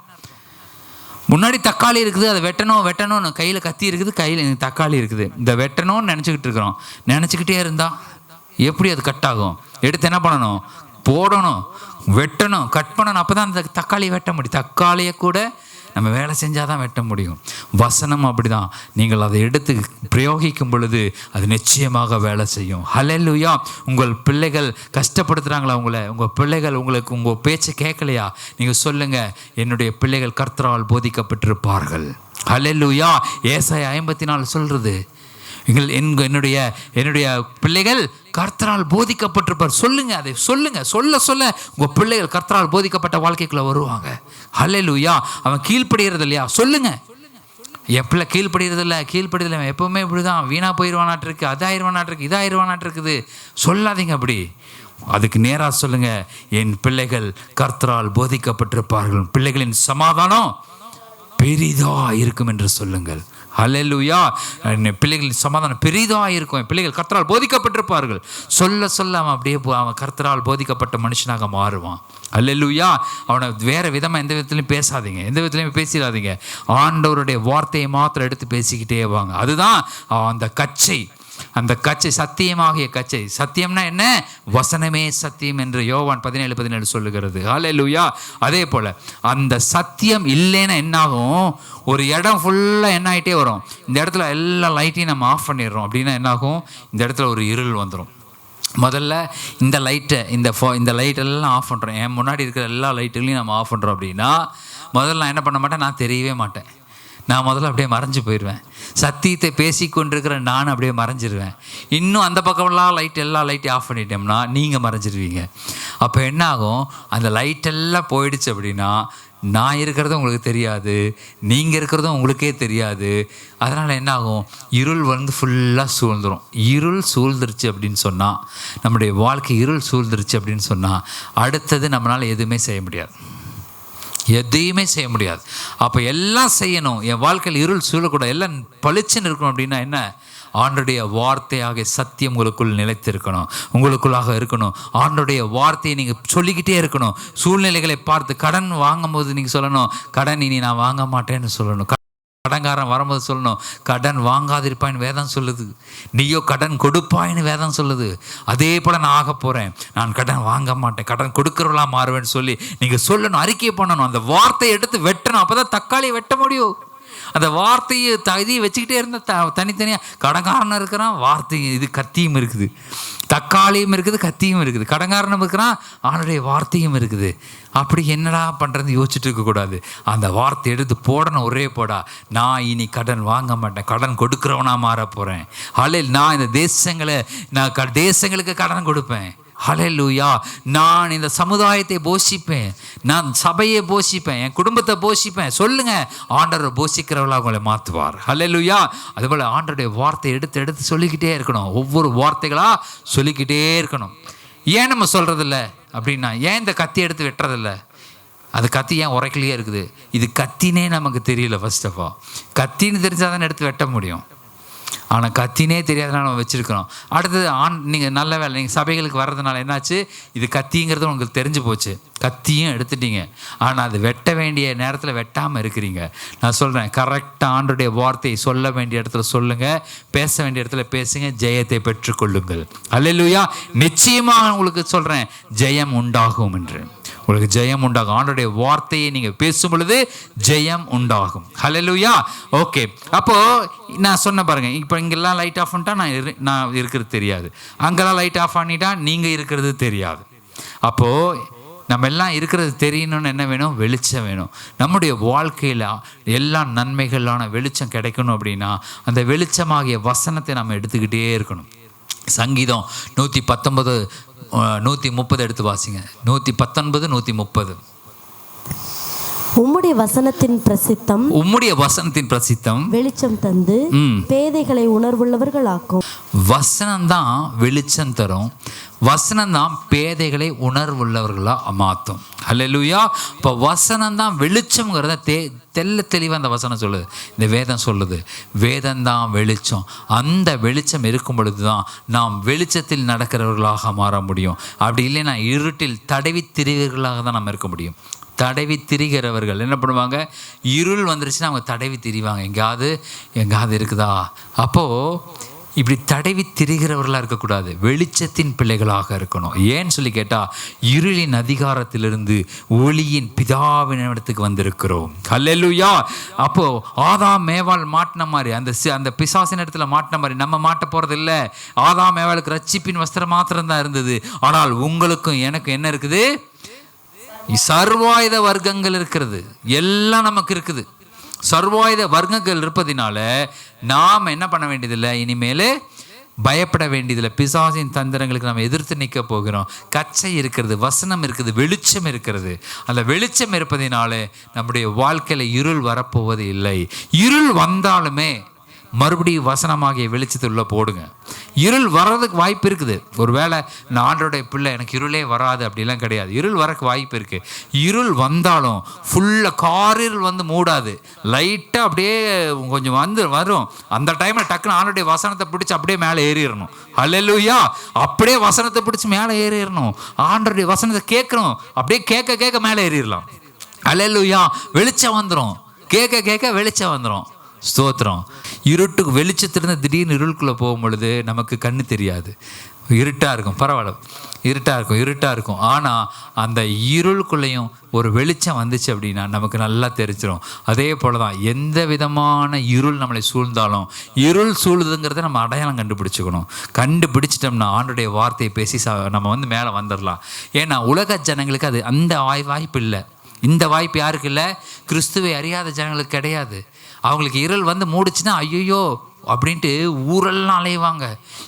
முன்னாடி தக்காளி இருக்குது, அதை வெட்டணும், கையில் கத்தி இருக்குது, கையில் தக்காளி இருக்குது, இந்த வெட்டணும்னு நினச்சிக்கிட்டு இருக்கிறோம். நினச்சிக்கிட்டே இருந்தால் எப்படி அது கட் ஆகும்? எடுத்து என்ன பண்ணணும்? போடணும், வெட்டணும், கட் பண்ணணும். அப்போ தான் அந்த தக்காளியை வெட்ட முடியும். தக்காளியை கூட நம்ம வேலை செஞ்சால் தான் வெட்ட முடியும். வசனம் அப்படி தான். நீங்கள் அதை எடுத்து பிரயோகிக்கும் பொழுது அது நிச்சயமாக வேலை செய்யும். ஹல்லேலூயா. உங்கள் பிள்ளைகள் கஷ்டப்படுத்துகிறாங்களா உங்கள் பிள்ளைகள் உங்களுக்கு உங்கள் பேச்சை கேட்கலையா? நீங்கள் சொல்லுங்கள், என்னுடைய பிள்ளைகள் கர்த்தரால் போதிக்கப்பட்டிருப்பார்கள். ஹல்லேலூயா. ஏசாயா 54 சொல்கிறது, என்னுடைய பிள்ளைகள் கர்த்தரால் போதிக்கப்பட்டிருப்பார். சொல்லுங்க, அதை சொல்ல உங்கள் பிள்ளைகள் கர்த்தரால் போதிக்கப்பட்ட வாழ்க்கைக்குள்ள வருவாங்க. ஹல்லேலூயா. அவன் கீழ்ப்படுகிறது இல்லையா? சொல்லுங்க. என் பிள்ளை கீழ்ப்படுறதில்ல எப்பவுமே இப்படிதான், வீணா போயிடுவானாட்டிருக்கு, அதாயிருவானாட்டிருக்கு, இதாயிருவானாட்டிருக்குது. சொல்லாதீங்க அப்படி. அதுக்கு நேராக சொல்லுங்க, என் பிள்ளைகள் கர்த்தரால் போதிக்கப்பட்டிருப்பார்கள், பிள்ளைகளின் சமாதானம் பெரிதா இருக்கும் என்று சொல்லுங்கள். ஹல்லேலூயா. பிள்ளைகளின் சமாதானம் பெரிதாக இருக்கும், என் பிள்ளைகள் கர்த்தரால் போதிக்கப்பட்டிருப்பார்கள். சொல்ல அவன் அப்படியே அவன் கர்த்தரால் போதிக்கப்பட்ட மனுஷனாக மாறுவான். ஹல்லேலூயா. அவனை வேறு விதமாக எந்த விதத்துலையும் பேசாதீங்க, எந்த விதத்துலையும் பேசிடாதீங்க. ஆண்டவருடைய வார்த்தையை மாத்திரம் எடுத்து பேசிக்கிட்டே வாங்க. அதுதான் அந்த கச்சை, சத்தியமாகிய கச்சை. சத்தியம்னா என்ன? வசனமே சத்தியம் என்று யோவான் 17:17 சொல்லுகிறது. ஹல்லேலூயா. அதே போல் அந்த சத்தியம் இல்லைன்னா என்னாகும்? ஒரு இடம் ஃபுல்லாக என்ன ஆகிட்டே வரும், இந்த இடத்துல எல்லா லைட்டையும் நம்ம ஆஃப் பண்ணிடுறோம் அப்படின்னா என்னாகும்? இந்த இடத்துல ஒரு இருள் வந்துடும். முதல்ல இந்த லைட்டெல்லாம் ஆஃப் பண்ணுறோம், என் முன்னாடி இருக்கிற எல்லா லைட்டுகளையும் நம்ம ஆஃப் பண்ணுறோம் அப்படின்னா முதல்ல நான் என்ன பண்ண மாட்டேன், நான் தெரியவே மாட்டேன். நான் முதல்ல அப்படியே மறைஞ்சு போயிடுவேன். சத்தியத்தை பேசி கொண்டிருக்கிற நான் அப்படியே மறைஞ்சிருவேன். இன்னும் அந்த பக்கம்லாம் எல்லா லைட்டையும் ஆஃப் பண்ணிட்டோம்னா நீங்கள் மறைஞ்சிருவீங்க. அப்போ என்ன ஆகும்? அந்த லைட்டெல்லாம் போயிடுச்சு அப்படின்னா நான் இருக்கிறதும் உங்களுக்கு தெரியாது, நீங்கள் இருக்கிறதும் உங்களுக்கே தெரியாது. அதனால் என்ன ஆகும்? இருள் வந்து ஃபுல்லாக சூழ்ந்துடும். இருள் சூழ்ந்துருச்சு அப்படின்னு சொன்னால், நம்முடைய வாழ்க்கை இருள் சூழ்ந்துருச்சு அப்படின்னு சொன்னால் அடுத்தது நம்மளால் எதுவுமே செய்ய முடியாது. அப்போ எல்லாம் செய்யணும். என் வாழ்க்கையில் இருள் சூழக்கூடாது, எல்லாம் பளிச்சுன்னு இருக்கணும். அப்படின்னா என்ன? ஆண்டோடைய வார்த்தையாக சத்தியம் உங்களுக்குள் நிலைத்திருக்கணும், உங்களுக்குள்ளாக இருக்கணும். ஆண்டோடைய வார்த்தையை நீங்கள் சொல்லிக்கிட்டே இருக்கணும். சூழ்நிலைகளை பார்த்து கடன் வாங்கும்போது நீங்கள் சொல்லணும், கடன் இனி நான் வாங்க மாட்டேன்னு சொல்லணும். கடன்காரன் வரும்போது சொல்லணும், கடன் வாங்காதிருப்பாயின்னு வேதம் சொல்லுது. நீயோ கடன் கொடுப்பாயின்னு வேதம் சொல்லுது. அதே போல் நான் ஆக போகிறேன், நான் கடன் வாங்க மாட்டேன், கடன் கொடுக்குறவளா மாறுவேன்னு சொல்லி நீங்கள் சொல்லணும், அறிக்கை பண்ணணும். அந்த வார்த்தையை எடுத்து வெட்டணும். அப்போ தான் தக்காளியை வெட்ட முடியும். அந்த வார்த்தையை இதையும் வச்சுக்கிட்டே இருந்தால் தனித்தனியாக கடன்காரனும் இருக்கிறான், வார்த்தை இது கத்தியும் இருக்குது, தக்காளியும் இருக்குது, கத்தியும் இருக்குது, கடன்காரனும் இருக்கிறான், அவனுடைய வார்த்தையும் இருக்குது. அப்படி என்னடா பண்ணுறது யோசிச்சுட்டு இருக்கக்கூடாது. அந்த வார்த்தை எடுத்து போடணும், ஒரே போடா. நான் இனி கடன் வாங்க மாட்டேன், கடன் கொடுக்குறவனா மாற போகிறேன். அல்ல, நான் இந்த தேசங்களுக்கு கடன் கொடுப்பேன். ஹல்லேலூயா. நான் இந்த சமுதாயத்தை போஷிப்பேன், நான் சபையை போஷிப்பேன், என் குடும்பத்தை போஷிப்பேன். சொல்லுங்க, ஆண்டவர் போஷிக்கிறவர்களாக உங்களை மாற்றுவார். ஹல்லேலூயா. அதுபோல் ஆண்டவருடைய வார்த்தை எடுத்து எடுத்து சொல்லிக்கிட்டே இருக்கணும். ஒவ்வொரு வார்த்தைகளாக சொல்லிக்கிட்டே இருக்கணும். ஏன் நம்ம சொல்கிறதில்ல அப்படின்னா, ஏன் இந்த கத்தி எடுத்து வெட்டுறதில்ல? அது கத்தி ஏன் உரைக்கலையே இருக்குது? இது கத்தினே நமக்கு தெரியல. ஃபர்ஸ்ட் ஆஃப் ஆல் கத்தின்னு தெரிஞ்சால் தானே எடுத்து வெட்ட முடியும். ஆனால் கத்தினே தெரியாதனால நம்ம வச்சுருக்கிறோம். அடுத்தது நீங்கள் நல்ல வேலை, நீங்கள் சபைகளுக்கு வர்றதுனால என்னாச்சு, இது கத்திங்கிறது உங்களுக்கு தெரிஞ்சு போச்சு, கத்தியும் எடுத்துட்டீங்க. ஆனால் அது வெட்ட வேண்டிய நேரத்தில் வெட்டாமல் இருக்கிறீங்க. நான் சொல்கிறேன், கரெக்டாக ஆண்டவருடைய வார்த்தையை சொல்ல வேண்டிய இடத்துல சொல்லுங்கள், பேச வேண்டிய இடத்துல பேசுங்க, ஜெயத்தை பெற்றுக்கொள்ளுங்கள். அல்லேலூயா. நிச்சயமாக உங்களுக்கு சொல்கிறேன், ஜெயம் உண்டாகும் என்று. உங்களுக்கு ஜெயம் உண்டாகும். ஆண்டவருடைய வார்த்தையை நீங்கள் பேசும் பொழுது ஜெயம் உண்டாகும். ஹல்லேலூயா. ஓகே, அப்போது நான் சொன்ன பாருங்க, இப்போ இங்கெல்லாம் லைட் ஆஃப் பண்ணிட்டா நான் இருக்கிறது தெரியாது, அங்கெல்லாம் லைட் ஆஃப் பண்ணிட்டா நீங்கள் இருக்கிறது தெரியாது. அப்போது நம்ம எல்லாம் இருக்கிறது தெரியணும்னு என்ன வேணும்? வெளிச்சம் வேணும். நம்முடைய வாழ்க்கையில் எல்லா நன்மைகளான வெளிச்சம் கிடைக்கணும் அப்படின்னா அந்த வெளிச்சமாகிய வசனத்தை நம்ம எடுத்துக்கிட்டே இருக்கணும். சங்கீதம் 119 130 எடுத்து வாசிங்க. 119 130. உம்முடைய வசனத்தின் பிரசித்தம், உம்முடைய வசனத்தின் பிரசித்தம் வெளிச்சம் தந்து பேதைகளை உணர்வுள்ளவர்கள் ஆக்கும். வசனம் தான் வெளிச்சம் தரும். வசனம் தான் பேதைகளை உணர்வுள்ளவர்களாக மாற்றும். அல்லேலூயா. இப்போ வசனம் தான் வெளிச்சம்ங்கிறத தெல்ல தெளிவாக அந்த வசனம் சொல்லுது, இந்த வேதம் சொல்லுது. வேதம் தான் வெளிச்சம். அந்த வெளிச்சம் இருக்கும் பொழுது தான் நாம் வெளிச்சத்தில் நடக்கிறவர்களாக மாற முடியும். அப்படி இல்லைன்னா இருட்டில் தடவி திரிவர்களாக தான் நம்ம இருக்க முடியும். தடவி திரிகிறவர்கள் என்ன பண்ணுவாங்க? இருள் வந்துருச்சுன்னா அவங்க தடவி திரிவாங்க, எங்காவது இருக்குதா. அப்போது இப்படி தடவி திரிகிறவர்களாக இருக்கக்கூடாது, வெளிச்சத்தின் பிள்ளைகளாக இருக்கணும். ஏன்னு சொல்லி கேட்டால், இருளின் அதிகாரத்திலிருந்து ஒளியின் பிதாவின் இடத்துக்கு வந்திருக்கிறோம். ஹல்லேலூயா. அப்போது ஆதாம் மேவாள் மாட்டின மாதிரி, அந்த பிசாசின் இடத்துல மாட்டின மாதிரி நம்ம மாட்ட போகிறது இல்லை. ஆதாம் மேவாளுக்கு ரட்சிப்பின் வஸ்திரம் மாத்திரம்தான் இருந்தது. ஆனால் உங்களுக்கும் எனக்கு என்ன இருக்குது? சர்வாயுத வர்க்கங்கள் இருக்கிறது. எல்லாம் நமக்கு இருக்குது. சர்வாயுத வர்க்கங்கள் இருப்பதினால நாம் என்ன பண்ண வேண்டியதில்லை, இனிமேல் பயப்பட வேண்டியதில்லை. பிசாசின் தந்திரங்களுக்கு நம்ம எதிர்த்து நிற்க போகிறோம். கச்சை இருக்கிறது, வசனம் இருக்குது, வெளிச்சம் இருக்கிறது. அந்த வெளிச்சம் இருப்பதினால நம்முடைய வாழ்க்கையில் இருள் வரப்போவது இல்லை. இருள் வந்தாலுமே மறுபடியும் வசனமாகிய வெளிச்சத்துள்ள போடுங்க. இருள் வர்றதுக்கு வாய்ப்பு இருக்குது. ஒரு வேளை நான் ஆண்டவருடைய பிள்ளை, எனக்கு இருளே வராது அப்படிலாம் கிடையாது. இருள் வரக்கு வாய்ப்பு இருக்குது. இருள் வந்தாலும் ஃபுல்லாக காரிருள் வந்து மூடாது, லைட்டாக அப்படியே கொஞ்சம் வரும். அந்த டைமில் டக்குன்னு ஆண்டவருடைய வசனத்தை பிடிச்சி அப்படியே மேலே ஏறிடணும். ஹல்லேலூயா. அப்படியே வசனத்தை பிடிச்சி மேலே ஏறிடணும். ஆண்டவருடைய வசனத்தை கேட்கணும், அப்படியே கேட்க கேட்க மேலே ஏறிடலாம். ஹல்லேலூயா. வெளிச்சம் வந்துடும், கேட்க கேட்க வெளிச்சம் வந்துடும். ஸ்தோத்திரம். இருட்டுக்கு வெளிச்சத்திலிருந்து திடீர்னு இருளுக்குள்ளே போகும் பொழுது நமக்கு கண்ணு தெரியாது, இருட்டாக இருக்கும். பரவாயில்ல, இருட்டாக இருக்கும். ஆனால் அந்த இருளுக்குள்ளேயும் ஒரு வெளிச்சம் வந்துச்சு அப்படின்னா நமக்கு நல்லா தெரிஞ்சிடும். அதே போல் தான் எந்த விதமான இருள் நம்மளை சூழ்ந்தாலும், இருள் சூழ்ந்துங்கிறத நம்ம அடையாளம் கண்டுபிடிச்சிட்டோம்னா ஆண்டவருடைய வார்த்தையை பேசி நம்ம மேலே வந்துடலாம். ஏன்னா உலக ஜனங்களுக்கு அது அந்த வாய்ப்பு இல்லை. இந்த வாய்ப்பு யாருக்கு இல்லை? கிறிஸ்துவை அறியாத ஜனங்களுக்கு கிடையாது. அவங்களுக்கு இருள் வந்து மூடுச்சுன்னா ஐயோ அப்படின்ட்டு ஊரெல்லாம் அலைவாங்க.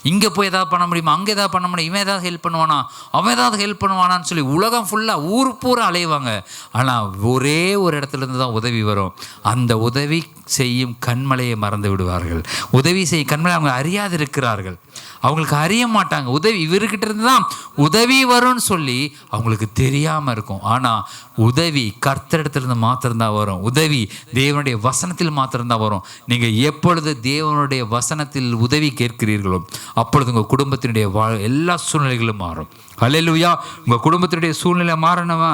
இங்கே போய் எதாவது பண்ண முடியுமா, அங்கே எதாவது பண்ண முடியும், இவன் ஏதாவது ஹெல்ப் பண்ணுவானா, அவன் ஏதாவது ஹெல்ப் பண்ணுவானான்னு சொல்லி உலகம் ஃபுல்லாக ஊர் பூரா அலைவாங்க. ஆனால் ஒரே ஒரு இடத்துலேருந்து தான் உதவி வரும். அந்த உதவி செய்யும் கண்மலையை மறந்து விடுவார்கள். உதவி செய்யும் கண்மலை அவங்க அறியாது இருக்கிறார்கள். அவங்களுக்கு அறிய மாட்டாங்க. உதவி இவர்கிட்ட இருந்து தான் உதவி வரும்னு சொல்லி அவங்களுக்கு தெரியாமல் இருக்கும். ஆனால் உதவி கர்த்தரிடத்திலிருந்து மாத்திரம்தான் வரும். உதவி தேவனுடைய வசனத்தில் மாத்திரம்தான் வரும். நீங்கள் எப்பொழுது தேவனுடைய வசனத்தில் உதவி கேட்கிறீர்களோ அப்பொழுது உங்கள் குடும்பத்தினுடைய எல்லா சூழ்நிலைகளும் மாறும். ஹல்லேலூயா. உங்கள் குடும்பத்தினுடைய சூழ்நிலை மாறணுமா?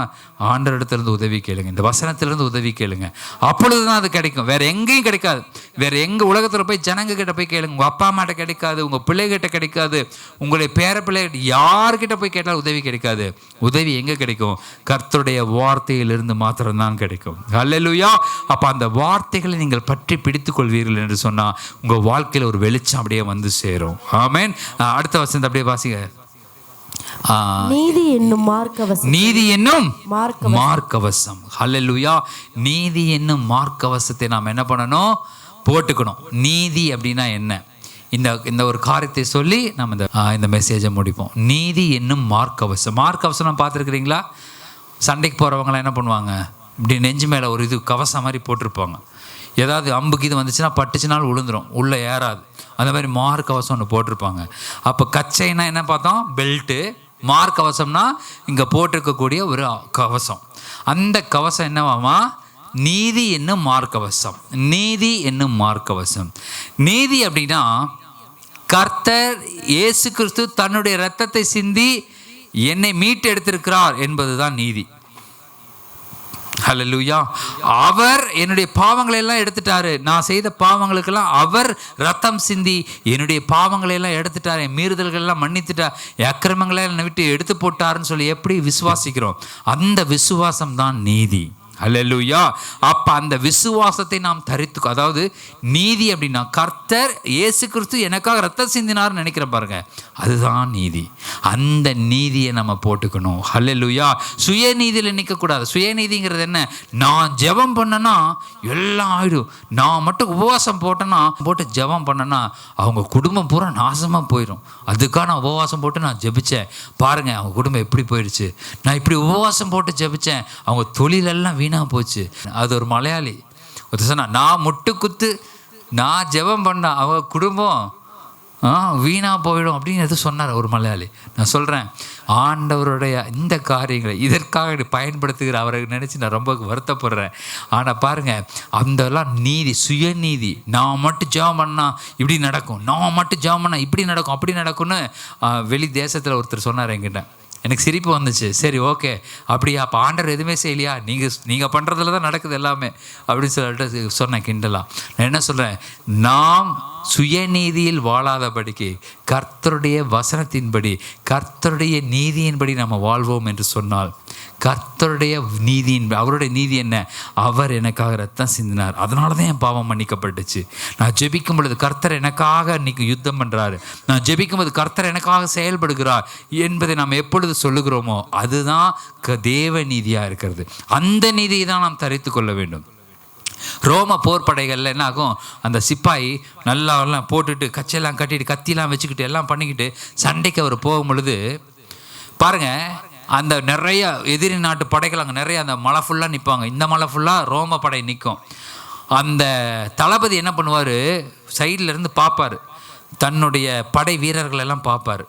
ஆண்டவரிடத்திலிருந்து உதவி கேளுங்க, இந்த வசனத்திலிருந்து உதவி கேளுங்க. அப்பொழுது தான் அது கிடைக்கும். வேற எங்கேயும் கிடைக்காது. வேற எங்க உலகத்தில் போய் ஜனங்க கிட்ட போய் கேளுங்க. உங்கள் அப்பா அம்மாட்ட கிடைக்காது, உங்கள் பிள்ளைகிட்ட கிடைக்காது, உங்களுடைய பேர பிள்ளைகிட்ட யார்கிட்ட போய் கேட்டாலும் உதவி கிடைக்காது. உதவி எங்கே கிடைக்கும்? கர்த்தருடைய வார்த்தையிலிருந்து மாத்திரம்தான் கிடைக்கும். ஹல்லேலூயா. அப்போ அந்த வார்த்தைகளை நீங்கள் பற்றி பிடித்துக் கொள்வீர்கள் என்று சொன்னால் உங்கள் வாழ்க்கையில் ஒரு வெளிச்சம் அப்படியே வந்து சேரும். ஆமென். அடுத்த வசனத்தை அப்படியே வாசிங்க. நீதி என்னும் மார்க்கவசம். நீதி என்னும் மார்க்கவசம். ஹல்லேலூயா. நீதி என்னும் மார்க்கவசத்தை நாம் என்ன பண்ணணும்? போட்டுக்கணும். நீதி அப்படின்னா என்ன? இந்த ஒரு காரியத்தை சொல்லி நம்ம இந்த மெசேஜை முடிப்போம். நீதி என்னும் மார்க்கவசம். மார்க்கவசம் பார்த்துருக்குறீங்களா? சண்டைக்கு போகிறவங்களாம் என்ன பண்ணுவாங்க, இப்படி நெஞ்சு மேலே ஒரு இது கவசம் மாதிரி போட்டிருப்பாங்க. ஏதாவது அம்புக்கு இது வந்துச்சுன்னா பட்டுச்சுனாலும் விழுந்துடும், உள்ளே ஏறாது. அந்த மாதிரி மார்க்கவசம் ஒன்று போட்டிருப்பாங்க. அப்போ கச்சைன்னா என்ன பார்த்தோம், பெல்ட்டு. மார்க்கவசம்னா இங்கே போட்டிருக்கக்கூடிய ஒரு கவசம். அந்த கவசம் என்னவாமா, நீதி என்னும் மார்க்கவசம். நீதி என்னும் மார்க்கவசம். நீதி அப்படின்னா கர்த்தர் இயேசு கிறிஸ்து தன்னுடைய இரத்தத்தை சிந்தி என்னை மீட்டு எடுத்திருக்கிறார் என்பதுதான் நீதி. ஹல்லேலூயா. அவர் என்னுடைய பாவங்களை எல்லாம் எடுத்துட்டாரு. நான் செய்த பாவங்களுக்கெல்லாம் அவர் ரத்தம் சிந்தி என்னுடைய பாவங்களை எல்லாம் எடுத்துட்டாரு, என் மீறுதல்கள் எல்லாம் மன்னித்துட்டார், என் அக்கிரமங்களை என்னை விட்டு எடுத்து போட்டாருன்னு சொல்லி எப்படி விசுவாசிக்கிறோம், அந்த விசுவாசம் தான் நீதி. ஹல்லேலூயா. அப்போ அந்த விசுவாசத்தை நாம் தரித்து, அதாவது நீதி அப்படின்னா கர்த்தர் இயேசு கிறிஸ்து எனக்காக ரத்தம் சிந்தினார்னு நினைக்கிற பாருங்க, அதுதான் நீதி. அந்த நீதியை நம்ம போட்டுக்கணும். ஹல்லேலூயா. சுயநீதியில் நிற்கக்கூடாது. சுயநீதிங்கிறது என்ன, நான் ஜெபம் பண்ணனா எல்லாம் ஆயிடும், நான் மட்டும் உபவாசம் போட்டு ஜெபம் பண்ணனா அவங்க குடும்பம் பூரா நாசமாக போயிடும், அதுக்காக நான் உபவாசம் போட்டு நான் ஜெபிச்சேன் பாருங்க, அவங்க குடும்பம் எப்படி போயிடுச்சு, நான் இப்படி உபவாசம் போட்டு ஜெபிச்சேன் அவங்க தொழிலெல்லாம் வீணாக போச்சு. அது ஒரு மலையாளி ஒருத்தர் சொன்னா, நான் முட்டு குத்து நான் ஜெபம் பண்ண அவங்க குடும்பம் வீணாக போயிடும் அப்படின்னு எது சொன்னார் ஒரு மலையாளி. நான் சொல்கிறேன், ஆண்டவருடைய இந்த காரியங்களை இதற்காக பயன்படுத்துகிற அவரை நினச்சி நான் ரொம்ப வருத்தப்படுறேன். ஆனால் பாருங்கள், அந்தெல்லாம் நீதி, சுயநீதி. நான் மட்டும் ஜெபம் பண்ணால் இப்படி நடக்கும், நான் மட்டும் ஜெபம் பண்ணால் இப்படி நடக்கும், அப்படி நடக்கும்னு வெளி தேசத்தில் ஒருத்தர் சொன்னார் என்கிட்ட. எனக்கு சிரிப்பு வந்துச்சு. சரி, ஓகே, அப்படியா, அப்போ ஆண்டவர் எதுவுமே செய்யலையா, நீங்கள் பண்ணுறதுல தான் நடக்குது எல்லாமே அப்படின்னு சொல்லிட்டு சொன்னேன் கிண்டலா. நான் என்ன சொல்கிறேன், நாம் சுயநீதியில் வாழாதபடிக்கு கர்த்தருடைய வசனத்தின்படி கர்த்தருடைய நீதியின்படி நம்ம வாழ்வோம் என்று சொன்னால், கர்த்தருடைய நீதியின், அவருடைய நீதி என்ன, அவர் எனக்காக ரத்தம் சிந்தினார், அதனால தான் என் பாவம் மன்னிக்கப்பட்டுச்சு. நான் ஜெபிக்கும் பொழுது கர்த்தர் எனக்காக இன்னைக்கு யுத்தம் பண்ணுறாரு, நான் ஜெபிக்கும் போது கர்த்தர் எனக்காக செயல்படுகிறார் என்பதை நாம் எப்பொழுது சொல்லுகிறோமோ அதுதான் தேவ நீதியாக இருக்கிறது. அந்த நீதியை தான் நாம் தரித்து கொள்ள வேண்டும். ரோம போர் படைகளில் என்ன ஆகும், அந்த சிப்பாயி நல்லா எல்லாம் போட்டுட்டு கச்செல்லாம் கட்டிட்டு கத்திலாம் வச்சுக்கிட்டு எல்லாம் பண்ணிக்கிட்டு சண்டைக்கு அவர் போகும் பொழுது பாருங்கள், அந்த நிறைய எதிரி நாட்டு படைகள் அங்கே நிறைய அந்த மலை ஃபுல்லாக நிற்பாங்க. இந்த மலை ஃபுல்லாக ரோம படை நிற்கும். அந்த தளபதி என்ன பண்ணுவார், சைடில் இருந்து பார்ப்பார், தன்னுடைய படை வீரர்கள் எல்லாம் பார்ப்பார்.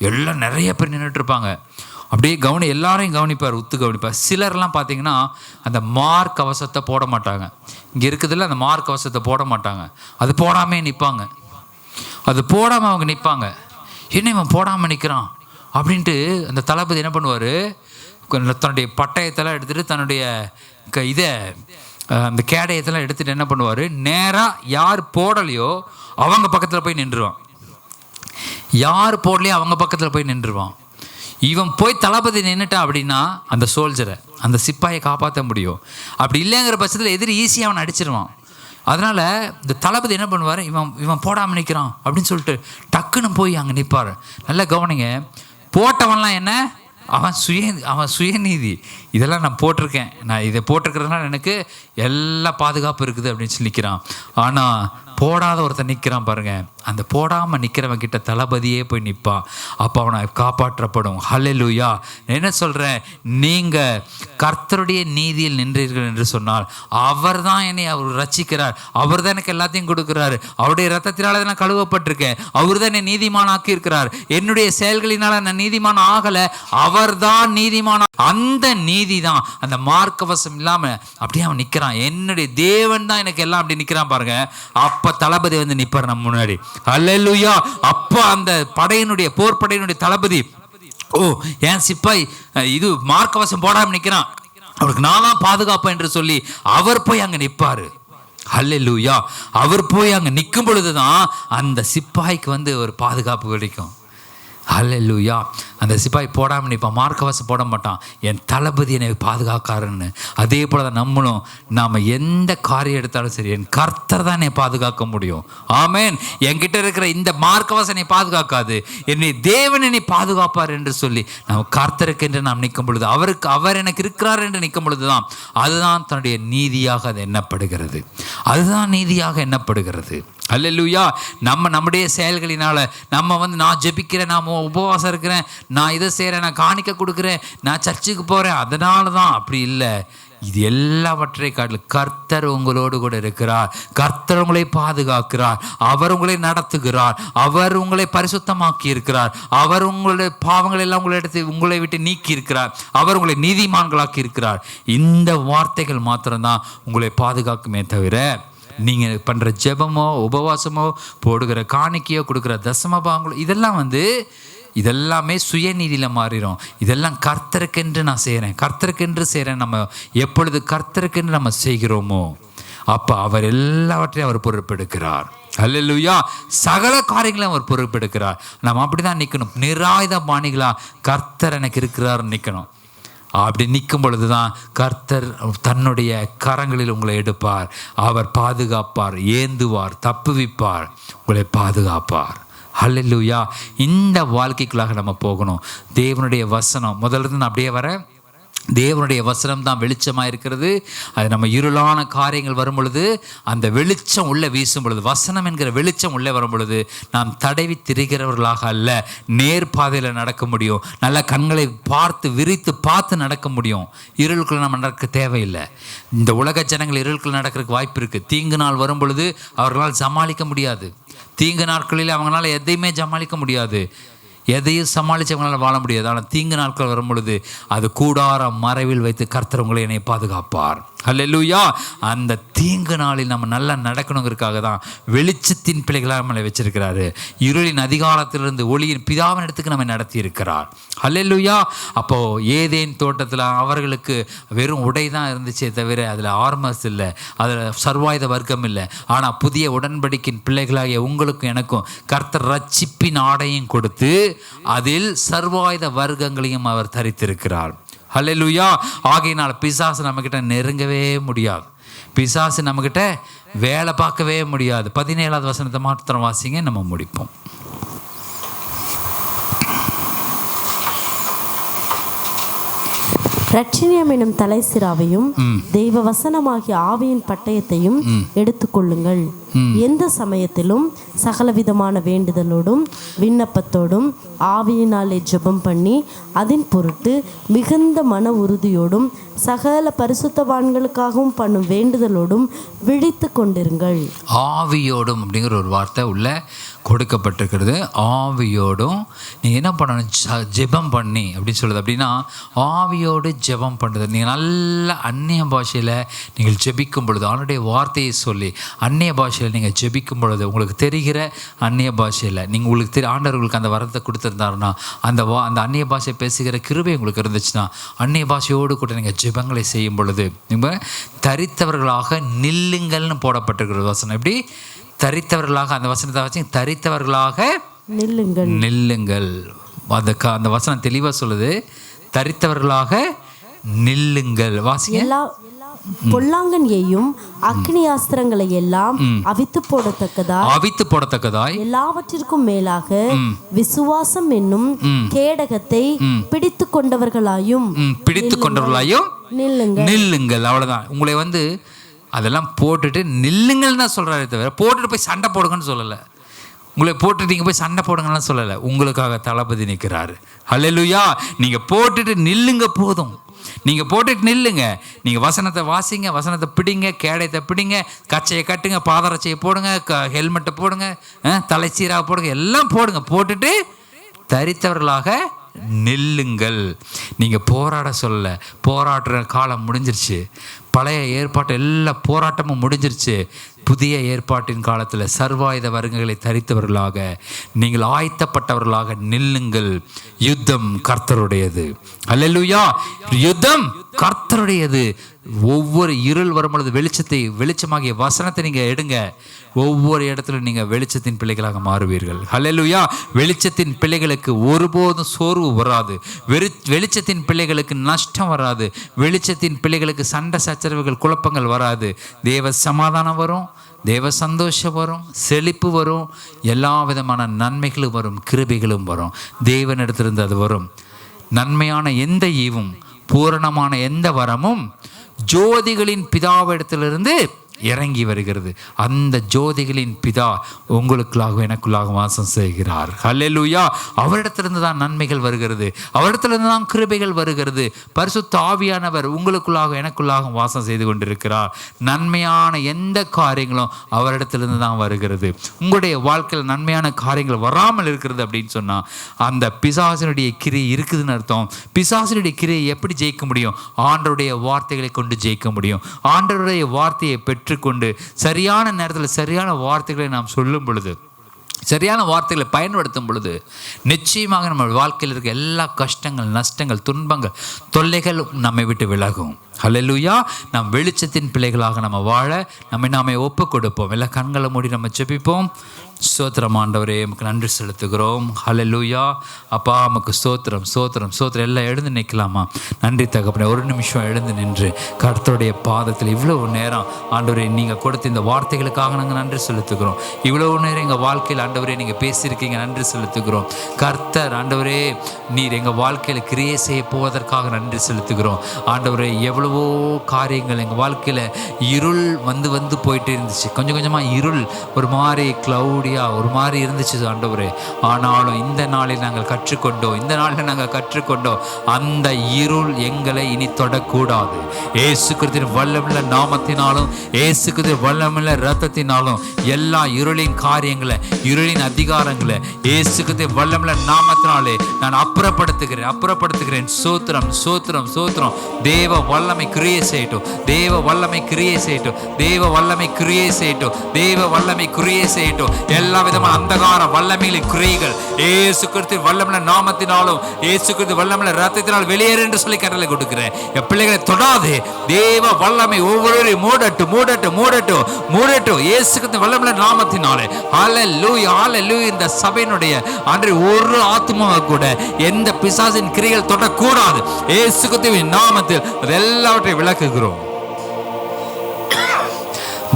எல்லாம் நிறைய பேர் நின்றுட்டுருப்பாங்க. அப்படியே எல்லாரையும் கவனிப்பார், உத்து கவனிப்பார். சிலர்லாம் பார்த்தீங்கன்னா அந்த மார்க் கவசத்தை போட மாட்டாங்க. இங்கே இருக்குதுல்ல, அந்த மார்க் கவசத்தை போட மாட்டாங்க, அது போடாமே நிற்பாங்க. அது போடாமல் அவங்க நிற்பாங்க. என்ன இவன் போடாமல் நிற்கிறான் அப்படின்ட்டு அந்த தளபதி என்ன பண்ணுவார், தன்னுடைய பட்டயத்தெல்லாம் எடுத்துகிட்டு தன்னுடைய அந்த கேடயத்தெல்லாம் எடுத்துகிட்டு என்ன பண்ணுவார், நேராக யார் போடலையோ அவங்க பக்கத்தில் போய் நின்றுவான். யார் போடலையோ அவங்க பக்கத்தில் போய் நின்றுவான். இவன் போய் தளபதி நின்றுட்டான் அப்படின்னா அந்த சோல்ஜரை, அந்த சிப்பாயை காப்பாற்ற முடியும். அப்படி இல்லைங்கிற பட்சத்தில் எதிரி ஈஸியாக அவனை அடிச்சிருவான். அதனால் இந்த தளபதி என்ன பண்ணுவார், இவன் போடாமல் நிற்கிறான் அப்படின்னு சொல்லிட்டு டக்குன்னு போய் அங்கே நிற்பார். நல்லா கவனிங்க, போட்டவன்லாம் என்ன, அவன் சுயநீதி. இதெல்லாம் நான் போட்டிருக்கேன், நான் இதை போட்டிருக்கிறதுனால எனக்கு எல்லா பாதுகாப்பு இருக்குது அப்படின்னு சொல்லி நிற்கிறான். ஆனால் போடாத ஒருத்தர் நிற்கிறான் பாருங்க, அந்த போடாமல் நிற்கிறவன் கிட்ட தளபதியே போய் நிற்பான். அப்போ அவனை காப்பாற்றப்படும். ஹல்லேலூயா. என்ன சொல்கிறேன், நீங்கள் கர்த்தருடைய நீதியில் நின்றீர்கள் என்று சொன்னால் அவர் தான் என்னை அவர் ரட்சிக்கிறார், அவர் தான் எனக்கு எல்லாத்தையும் கொடுக்குறாரு, அவருடைய ரத்தத்தினால நான் கழுவப்பட்டிருக்கேன், அவர் தான் என்னை நீதிமான் ஆக்கியிருக்கிறார், என்னுடைய செயல்களினால் நான் நீதிமான் ஆகலை, அவர் தான் நீதிமான. அந்த நீதி தான், அந்த மார்க்கவசம் இல்லாமல் அப்படியே அவன் நிற்கிறான். என்னுடைய தேவன் தான் எனக்கு எல்லாம் அப்படி நிற்கிறான் பாருங்க. அப்போ தளபதி வந்து நிற்பார் நம்ம முன்னாடி. அல்லேலூயா. அப்போ அந்த படையினுடைய போர் படையினுடைய தளபதி, ஓ ஏன் சிப்பாய் இது மார்க்கவசம் போடாமல் நிற்கிறான், அவருக்கு நான்லாம் பாதுகாப்பு என்று சொல்லி அவர் போய் அங்கே நிற்பார். அல்லேலூயா. அவர் போய் அங்கே நிற்கும் பொழுதுதான் அந்த சிப்பாய்க்கு வந்து ஒரு பாதுகாப்பு கிடைக்கும். அல்லேலூயா. அந்த சிப்பாய் போடாமல் நிற்பான், மார்க்கவசம் போட மாட்டான், என் தளபதி என்னை பாதுகாக்காருன்னு. அதே போல தான் நம்மளும், நாம் எந்த காரியம் எடுத்தாலும் சரி, என் கர்த்தர் தான் என்னை பாதுகாக்க முடியும். ஆமேன். என்கிட்ட இருக்கிற இந்த மார்க்கவசம் என்னை பாதுகாக்காது, என்னை தேவன் என்னை பாதுகாப்பார் என்று சொல்லி நம்ம கர்த்தருக்கு என்று நாம் நிற்கும் பொழுது, அவர் எனக்கு இருக்கிறார் என்று நிற்கும் பொழுது தான் அதுதான் தன்னுடைய நீதியாக அது எண்ணப்படுகிறது. அதுதான் நீதியாக எண்ணப்படுகிறது. அல்லேலூயா. நம்முடைய செயல்களினால நம்ம நான் ஜெபிக்கிறேன், நான் உபவாசம் இருக்கிறேன், நான் இதை செய்கிறேன், நான் காணிக்க கொடுக்குறேன், நான் சர்ச்சுக்கு போகிறேன், அதனால தான். அப்படி இல்லை. இது எல்லாவற்றை காட்டிலும் கர்த்தர் உங்களோடு கூட இருக்கிறார். கர்த்தர் உங்களை பாதுகாக்கிறார். அவர் உங்களை நடத்துகிறார். அவர் உங்களை பரிசுத்தமாக்கி இருக்கிறார். அவர் உங்களுடைய பாவங்கள் எல்லாம் உங்களை விட்டு நீக்கி இருக்கிறார். அவர் உங்களை நீதிமான்களாக்கி இருக்கிறார். இந்த வார்த்தைகள் மாத்திரம்தான் உங்களை பாதுகாக்குமே தவிர நீங்கள் பண்ணுற ஜெபமோ உபவாசமோ போடுகிற காணிக்கையோ கொடுக்குற தசமபாகங்களோ இதெல்லாமே சுயநீதியில் மாறிடும். இதெல்லாம் கர்த்தருக்கென்று நான் செய்கிறேன், கர்த்தருக்கென்று செய்கிறேன். நம்ம எப்பொழுது கர்த்தருக்கென்று நம்ம செய்கிறோமோ அப்போ அவர் எல்லாவற்றையும் அவர் பொறுப்பெடுக்கிறார். அல்லேலூயா. சகல காரியங்களும் அவர் பொறுப்பெடுக்கிறார். நம்ம அப்படி தான் நிற்கணும். நிராயுத பாணிகளாக கர்த்தர் எனக்கு இருக்கிறார் நிற்கணும். அப்படி நிற்கும் பொழுது தான் கர்த்தர் தன்னுடைய கரங்களில் உங்களை எடுப்பார். அவர் பாதுகாப்பார், ஏந்துவார், தப்புவிப்பார், உங்களை பாதுகாப்பார். ஹல்லேலூயா. இந்த வாழ்க்கைக்குள்ளாக நம்ம போகணும். தேவனுடைய வசனம் முதல்ல நான் அப்படியே வரேன். தேவனுடைய வசனம் தான் வெளிச்சமாக இருக்கிறது. அது நம்ம இருளான காரியங்கள் வரும் பொழுது அந்த வெளிச்சம் உள்ளே வீசும் பொழுது, வசனம் என்கிற வெளிச்சம் உள்ளே வரும் பொழுது நாம் தடவி திரிகிறவர்களாக அல்ல, நேர்பாதையில் நடக்க முடியும். நல்ல கண்களை விரித்து பார்த்து நடக்க முடியும். இருளுக்குள்ள நம்ம நடக்க தேவையில்லை. இந்த உலக ஜனங்கள் இருளுக்குள்ள நடக்கிறதுக்கு வாய்ப்பு இருக்குது. தீங்கு நாள் வரும் பொழுது அவர்களால் சமாளிக்க முடியாது. தீங்கு நாட்களில் அவங்களால எதையுமே சமாளிக்க முடியாது. எதையும் சமாளித்தவங்களால் வாழ முடியாது. ஆனால் தீங்கு நாட்கள் வரும் பொழுது அது கூடார மறைவில் வைத்து கர்த்தர் உங்களை என்னை பாதுகாப்பார். அல்லேலூயா. அந்த தீங்கு நாளில் நம்ம நல்லா நடக்கணுங்கிறதுக்காக தான் வெளிச்சத்தின் பிள்ளைகளாக நம்மளை வச்சிருக்கிறாரு. இருளின் அதிகாரத்திலிருந்து ஒளியின் பிதாவின் இடத்துக்கு நம்ம நடத்தி இருக்கிறார். அல்லேலூயா. அப்போது ஏதேன் தோட்டத்தில் அவர்களுக்கு வெறும் உடை தான் இருந்துச்சே தவிர அதில் ஆர்மர்ஸ் இல்லை, அதில் சர்வாயுத வர்க்கம் இல்லை. ஆனால் புதிய உடன்படிக்கையின் பிள்ளைகளாகிய உங்களுக்கும் எனக்கும் கர்த்தர் ரட்சிப்பின் ஆடையும் கொடுத்து அதில் சர்வாயுத வர்க்கங்களையும் அவர் தரித்திருக்கிறார். ஹல்லேலூயா. ஆகையினால் பிசாசு நம்மக்கிட்ட நெருங்கவே முடியாது. பிசாசு நம்மக்கிட்ட வேலை பார்க்கவே முடியாது. 17வது வசனத்தை மாத்திரம் வாசிங்க, நம்ம முடிப்போம். ரட்சணியம் எனும் தலைசிராவையும் தெய்வ வசனமாகிய ஆவியின் பட்டயத்தையும் எடுத்துக்கொள்ளுங்கள். எந்த சமயத்திலும் சகலவிதமான வேண்டுதலோடும் விண்ணப்பத்தோடும் ஆவியினாலே ஜெபம் பண்ணி அதன் பொருட்டு மிகுந்த மன உறுதியோடும் சகல பரிசுத்தவான்களுக்காகவும் பண்ணும் வேண்டுதலோடும் விழித்து கொண்டிருங்கள். ஆவியோடும் அப்படிங்கிற ஒரு வார்த்தை உள்ள கொடுக்கப்பட்டிருக்கிறது. ஆவியோடும் நீங்கள் என்ன பண்ணணும்? ஜெபம் பண்ணி அப்படின்னு சொல்லுது. அப்படின்னா ஆவியோடு ஜெபம் பண்ணுறது. நீங்கள் நல்ல அந்நிய பாஷையில் நீங்கள் ஜெபிக்கும் பொழுது, அவனுடைய வார்த்தையை சொல்லி அந்நிய பாஷையில் நீங்கள் ஜெபிக்கும் பொழுது, உங்களுக்கு தெரிகிற அந்நிய பாஷையில் நீங்கள் உங்களுக்கு ஆண்டவர்களுக்கு அந்த வரத்தை கொடுத்துருந்தாருன்னா, அந்த அந்நிய பாஷை பேசுகிற கிருபை உங்களுக்கு இருந்துச்சுன்னா, அந்நிய பாஷையோடு கூட நீங்கள் ஜெபங்களை செய்யும் பொழுது நீங்கள் தரித்தவர்களாக நில்லுங்கள்னு போடப்பட்டிருக்கிற வசனம். எப்படி தரித்தவர்களாக, அந்த வசனத்தை வச்சு தரித்தவர்களாக நில்லுங்கள். அந்த வசனம் தெளிவாக சொல்லுது, தரித்தவர்களாக நில்லுங்கள். வாசிங்க. பொல்லாங்கனையும் அக்னி அஸ்திரங்களை எல்லாம் அவித்து போடத்தக்கதாய் எல்லாவற்றிற்கும் மேலாக விசுவாசம் என்னும் கேடகத்தை பிடித்து கொண்டவர்களாயும் நில்லுங்கள். அவ்வளவுதான். உங்களை அதெல்லாம் போட்டுட்டு நில்லுங்கள் தான் சொல்றாரு தவிர போட்டுட்டு போய் சண்டை போடுங்கன்னு சொல்லலை. உங்களை போட்டுட்டு நீங்கள் போய் சண்டை போடுங்கன்னு சொல்லலை. உங்களுக்காக தளபதி நிற்கிறாரு. அல்லேலூயா. நீங்கள் போட்டுட்டு நில்லுங்க போதும். நீங்கள் போட்டுட்டு நில்லுங்க. நீங்கள் வசனத்தை வாசிங்க, வசனத்தை பிடிங்க, கேடயத்தை பிடிங்க, கச்சையை கட்டுங்க, பாதரட்சையை போடுங்க, ஹெல்மெட்டை போடுங்க, தலைச்சீராக போடுங்க, எல்லாம் போடுங்க. போட்டுட்டு தரித்தவர்களாக நில்லுங்கள். நீங்கள் போராட சொல்லலை. போராடுற காலம் முடிஞ்சிருச்சு. பழைய ஏற்பாட்டு எல்லா போராட்டமும் முடிஞ்சிருச்சு. புதிய ஏற்பாட்டின் காலத்தில் சர்வாயுத வர்க்கங்களை தரித்தவர்களாக நீங்கள் ஆயத்தப்பட்டவர்களாக நில்லுங்கள். யுத்தம் கர்த்தருடையது. அல்லேலூயா. யுத்தம் கர்த்தருடையது. ஒவ்வொரு இருள் வரும்பொழுது வெளிச்சமாகிய வசனத்தை நீங்கள் எடுங்க. ஒவ்வொரு இடத்துலையும் நீங்கள் வெளிச்சத்தின் பிள்ளைகளாக மாறுவீர்கள். ஹல்லேலூயா. வெளிச்சத்தின் பிள்ளைகளுக்கு ஒருபோதும் சோர்வு வராது. வெளிச்சத்தின் பிள்ளைகளுக்கு நஷ்டம் வராது. வெளிச்சத்தின் பிள்ளைகளுக்கு சண்டை சச்சரவுகள் குழப்பங்கள் வராது. தேவ சமாதானம் வரும், தேவ சந்தோஷம் வரும், செழிப்பு வரும், எல்லா விதமான நன்மைகளும் வரும், கிருபைகளும் வரும். தேவனிடத்திலிருந்து அது வரும். நன்மையான எந்த ஈவும் பூரணமான எந்த வரமும் ஜோதிகளின் பிதாவிடத்திலிருந்து இறங்கி வருகிறது. அந்த ஜோதிகளின் பிதா உங்களுக்குள்ளாக எனக்குள்ளாக வாசம் செய்கிறார். ஹல்லேலூயா. அவரிடத்திலிருந்து தான் நன்மைகள் வருகிறது, அவரிடத்திலிருந்து தான் கிருபைகள் வருகிறது. பரிசுத்த ஆவியானவர் உங்களுக்குள்ளாக எனக்குள்ளாக வாசம் செய்து கொண்டிருக்கிறார். நன்மையான எந்த காரியங்களும் அவரிடத்திலிருந்து தான் வருகிறது. உங்களுடைய வாழ்க்கையில் நன்மையான காரியங்கள் வராமல் இருக்கிறது அப்படின்னு சொன்னால் அந்த பிசாசினுடைய கிரியை இருக்குதுன்னு அர்த்தம். பிசாசினுடைய கிரியை எப்படி ஜெயிக்க முடியும்? ஆண்டவருடைய வார்த்தைகளை கொண்டு ஜெயிக்க முடியும். ஆண்டவருடைய வார்த்தையை பெற்றுக்கொண்டு சரியான நேரத்தில் சரியான வார்த்தைகளை நாம் சொல்லும் பொழுது, சரியான வார்த்தைகளை பயன்படுத்தும் பொழுது நிச்சயமாக நம்ம வாழ்க்கையில் இருக்க எல்லா கஷ்டங்கள், நஷ்டங்கள், துன்பங்கள், தொல்லைகள் நம்மை விட்டு விலகும். ஹல்லேலூயா. நாம் வெளிச்சத்தின் பிள்ளைகளாக நம்ம வாழ நம்மை நாமே ஒப்பு கொடுப்போம். எல்லாம் கண்களை மூடி நம்ம ஜெபிப்போம். ஸ்தோத்திரம் ஆண்டவரே, நமக்கு நன்றி செலுத்துகிறோம். ஹல்லேலூயா. அப்பா நமக்கு ஸ்தோத்திரம் ஸ்தோத்திரம் ஸ்தோத்திரம். எல்லாம் எழுந்து நிற்கலாமா? நன்றி தகப்பனே. ஒரு நிமிஷம் எழுந்து நின்று கர்த்தருடைய பாதத்தில் இவ்வளவு நேரம் ஆண்டவரே நீங்கள் கொடுத்த இந்த வார்த்தைகளுக்காக நாங்கள் நன்றி செலுத்துகிறோம். இவ்வளவு நேரம் எங்கள் வாழ்க்கையில் ஆண்டவரே நீங்கள் பேசியிருக்கீங்க, நன்றி செலுத்துகிறோம். கர்த்தர் ஆண்டவரே நீர் எங்கள் வாழ்க்கையில் கிரியை செய்ய போவதற்காக நன்றி செலுத்துகிறோம். ஆண்டவரே எவ்வளவோ காரியங்கள் எங்கள் வாழ்க்கையில் இருள் வந்து வந்து போயிட்டே இருந்துச்சு. கொஞ்சம் கொஞ்சமாக இருள் ஒரு மாதிரி க்ளவுடியாக ஒரு மாதிரி இருந்துச்சு ஆண்டவரே. ஆனாலும் இந்த நாளில் நாங்கள் கற்றுக்கொண்டோம் அந்த இருள் எங்களை இனி தொடக்கூடாது. இயேசு கிறிஸ்துவின் வல்லமுள்ள நாமத்தினாலும் இயேசு கிறிஸ்துவின் வல்லமுள்ள இரத்தத்தினாலும் எல்லா இருளின் காரியங்களை, இருளின் அதிகாரங்களை இயேசு கிறிஸ்துவின் வல்லமுள்ள நாமத்தினாலே நான் அப்புறப்படுத்துகிறேன். சோத்திரம் சோத்திரம் சோத்திரம். தேவ வல்லமை கிரியை செய்யட்டும், தேவ வல்லமை கிரியை செய்யட்டும், தேவ வல்லமை கிரியை செய்யட்டும், தேவ வல்லமை கிரியை செய்யட்டும். எல்லா விதமான அந்தகார வல்லமைகளின் கிரியைகள் இயேசு கிறிஸ்துவின் வல்லமுள்ள நாமத்தினாலும் இயேசு கிறிஸ்துவின் வல்லமுள்ள இரத்தத்தினால் வெளியேறு என்று சொல்லி கட்டளை கொடுக்கிறேன். என் பிள்ளைகளை தொடாது. தேவ வல்லமை ஒவ்வொருவரையும் மூடட்டும் இயேசு கிறிஸ்துவின் வல்லமுள்ள நாமத்தினாலே. ஹல்லேலூயா ஹல்லேலூயா. இந்த சபையினுடைய அன்று ஒரு ஆத்துமாவை கூட எந்த பிசாசின் கிரியைகள் தொடக்கூடாது. இயேசு கிறிஸ்துவின் நாமத்தில் எல்லாவற்றையும் விளக்குகிறோம்.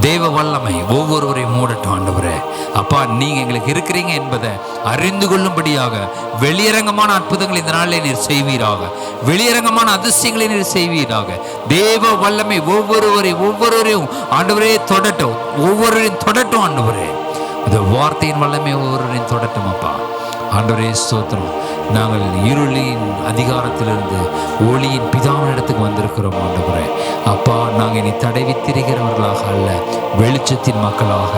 தேவ வல்லமை ஒவ்வொருவரையும் மூடட்டும் ஆண்டவரே. அப்பா நீங்க எங்களுக்கு இருக்கிறீங்க என்பதை அறிந்து கொள்ளும்படியாக வெளியரங்கமான அற்புதங்களை இந்த நாளிலே நீர் செய்வீராக, வெளியரங்கமான அதிசயங்களை நீர் செய்வீராக. தேவ வல்லமை ஒவ்வொருவரையும் ஆண்டவரே தொடட்டும், ஒவ்வொருவரையும் தொடட்டும் ஆண்டவரே. இந்த வார்த்தையின் வல்லமை ஒவ்வொருவரையும் தொடட்டும் அப்பா. ஆண்டவரே ஸ்தோத்திரம். நாங்கள் இருளின் அதிகாரத்திலிருந்து ஒளியின் பிதாவின் இடத்துக்கு வந்திருக்கிறோம் ஆண்டவரே. அப்பா நாங்கள் இனி தடவி திரிகிறவர்களாக அல்ல, வெளிச்சத்தின் மக்களாக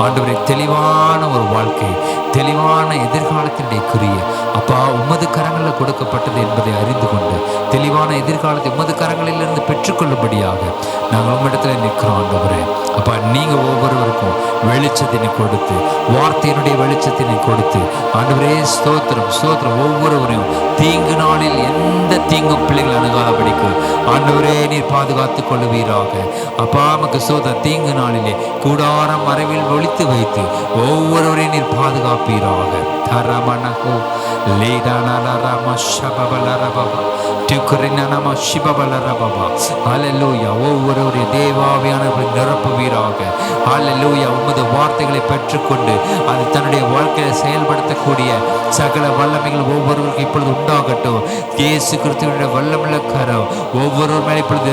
ஆண்டவரே தெளிவான ஒரு வாழ்க்கை, தெளிவான எதிர்காலத்தினுடைய குறிய அப்பா உமது கரங்களில் கொடுக்கப்பட்டது என்பதை அறிந்து கொண்டு தெளிவான எதிர்காலத்தை உமது கரங்களிலிருந்து பெற்றுக்கொள்ளும்படியாக நாங்கள் உம்மிடத்தில் நிற்கிறோம் ஆண்டவரே. அப்பா நீங்கள் ஒவ்வொருவருக்கும் வெளிச்சத்தினை கொடுத்து, வார்த்தையினுடைய வெளிச்சத்தினை கொடுத்து ஆண்டவரே ஸ்தோத்திரம் ஸ்தோத்திரம். ஒவ்வொருவரையும் தீங்கு நாளில் எந்த தீங்கும் பிள்ளைகள் அணுகாதபடிக்கு ஆண்டவரே நீர் பாதுகாத்துக் கொள்ளுவீராக. அப்பா நமக்கு ஸ்தோத்திரம். தீங்கு நாளிலே கூடாரம் மறைவில் ஒளித்து வைத்து ஒவ்வொருவரையும் நீர் பாதுகாப்பீராக. தரமனகோ லேடானரம ஷபபலரபபா துக்குரினம ஷிபபலரபபா. ஹல்லேலூயா. ஒவ்வொருவரையும் தேவாவியானவர்கள் நிரப்புவீராக. ஹல்லேலூயா. உமது வார்த்தைகளை பெற்றுக்கொண்டு அது தன்னுடைய வாழ்க்கையை செயல்படுத்தக்கூடிய சகல வல்லமைகள் ஒவ்வொருவருக்கும் இப்பொழுது உண்டாகட்டும். இயேசு கிறிஸ்துவினுடைய வல்லமுள்ள கரம் ஒவ்வொரு மேலே இப்பொழுது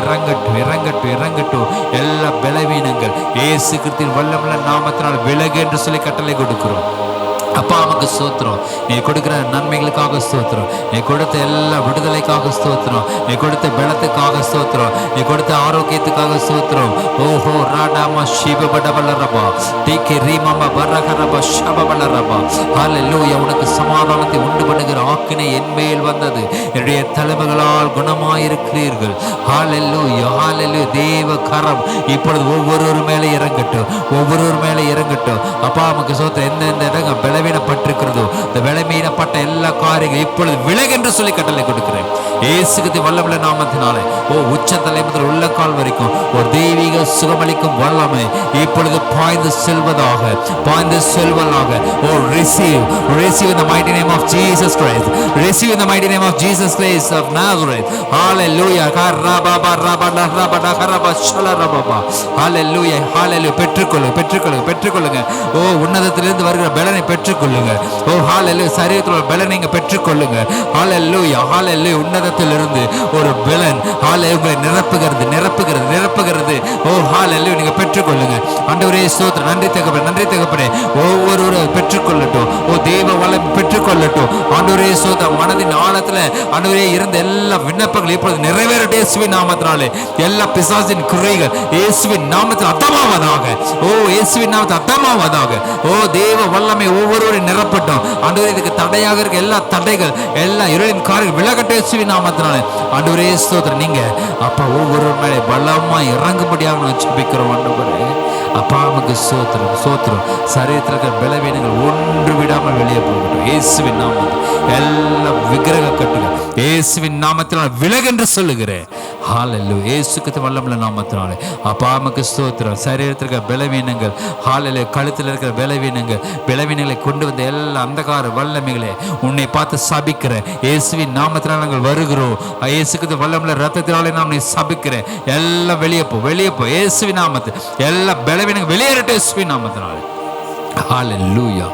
இறங்கட்டும். எல்லா பலவீனங்கள் இயேசு கிறிஸ்துவின் வல்லமுள்ள நாமத்தினால் விலகு என்று சொல்லி கட்டளை கொடுக்கிறோம். அப்பா நமக்கு ஸ்தோத்திரம். நீ கொடுக்கிற நன்மைகளுக்காக ஸ்தோத்திரம். நீ கொடுத்த எல்லா விடுதலைக்காக ஸ்தோத்திரம். நீ கொடுத்த பலத்துக்காக ஸ்தோத்திரம். நீ கொடுத்த ஆரோக்கியத்துக்காக ஸ்தோத்திரம். ஓஹோ ராடாமா ஷிபபடபலரபா டிகே ரீமாமா பரகரபா ஷபபலரபா. ஹல்லேலூயா. உனக்கு சமாதானத்தை உண்டு பண்ணுகிற ஆக்கினை என்மேல் வந்தது. என்னுடைய தலைமைகளால் குணமாயிருக்கிறீர்கள். ஹல்லேலூயா ஹல்லேலூயா. தேவ கரம் இப்பொழுது ஒவ்வொரு மேலே இறங்கட்டும். அப்பா நமக்கு ஸ்தோத்திரம். எந்தெந்த இடங்கள் பலவீனப்பட்டிருக்கிறதோ இந்த பலவீனப்பட்ட எல்லா காரியங்களும் இப்பொழுது விலகென்று சொல்லி கட்டளை கொடுக்கிறேன் இயேசு கிறிஸ்துவின் வல்லமுள்ள நாமத்தினாலே. உச்ச தலை முதல் உள்ள கால் வரைக்கும் ஒரு தெய்வீக சுகமளிக்கும் வல்லமை இப்பொழுது பாய்ந்து செல்வதாக. receive in the mighty name of Jesus Christ. Receive in the mighty name of Jesus Christ of Nazareth. Hallelujah. Hallelujah. Hallelujah. பெற்றுக்கொள்ளுங்க. உன்னதத்திலிருந்து வருகிற பலனை பெற்றுக்கொள்ளுங்க. ஹalleluya. சரீரத்தில் பலனை நீங்க பெற்றுக்கொள்ளுங்க. ஹalleluya. உன்னத மாதத்திலிருந்து ஒரு பலன் உங்களை நிரப்புகிறது நிரப்புகிறது நிரப்புகிறது. ஓ ஹalleluya, நீங்க பெற்றுக்கொள்ளுங்க. ஆண்டவரே ஸ்தோத்திரம். நன்றி தகப்பனே, நன்றி தகப்பனே. ஒவ்வொருவரும் பெற்றுக்கொள்ளட்டும். ஓ தேவ வல்லமை பெற்றுக்கொள்ளட்டும். ஆண்டவரே ஸ்தோத்திரம். மனதின் ஆழத்துல ஆண்டவரே இருந்த எல்லா விண்ணப்பங்கள் இப்பொழுது நிறைவேறட்டும் இயேசுவின் நாமத்தினாலே. எல்லா பிசாசின் குறைகள் இயேசுவின் நாமத்தில் அத்தமாவதாக. ஓ இயேசுவின் நாமத்தில் அத்தமாவதாக. ஓ தேவ வல்லமை ஒவ்வொருவரையும் நிரப்பட்டும். ஆண்டவரே இதுக்கு தடையாக இருக்க எல்லா தடைகள் எல்லா இருளின் காரியங்கள் விலகட்டும் இயேசுவின் நாமத்தினாலே. ஆண்டவரே ஸ்தோத்திரம். நீங்க அப்பா ஒவ்வொருவர் மேலே பலமா இறங்கும்படியாக நான் ஜெபிக்கிறோம். ஆண்டவரே அப்பா நமக்கு ஸ்தோத்திரம் ஸ்தோத்திரம். சரீரத்தில் இருக்கிற பலவீனங்கள் ஒன்று விடாமல் வெளியே போகட்டும் இயேசுவின் நாமத்தில். எல்லா விக்கிரக கட்டுகள் இயேசுவின் நாமத்தினால் விலகென்று சொல்லுகிறேன். ஹalleluya, இயேசுக்கு வல்லமுள்ள நாமத்தினாலே. அப்பா நமக்கு ஸ்தோத்திரம். சரீரத்தில் இருக்கிற பலவீனங்கள் ஹalleluya, கழுத்தில் இருக்கிற பலவீனங்களை கொண்டு வந்த எல்லா அந்தகார வல்லமைகளே உன்னை பார்த்து சபிக்கிறேன் இயேசுவின் நாமத்தினால். நாங்கள் வருகிறோம். இயேசுக்கு வல்லமுள்ள ரத்தத்தினாலே நாம் சபிக்கிறேன். எல்லாம் வெளியே போ இயேசுவின் நாமத்தில். எல்லா பலவீனங்கள் வெளியேறட்டும் இயேசுவின் நாமத்தினாலே. ஹalleluya,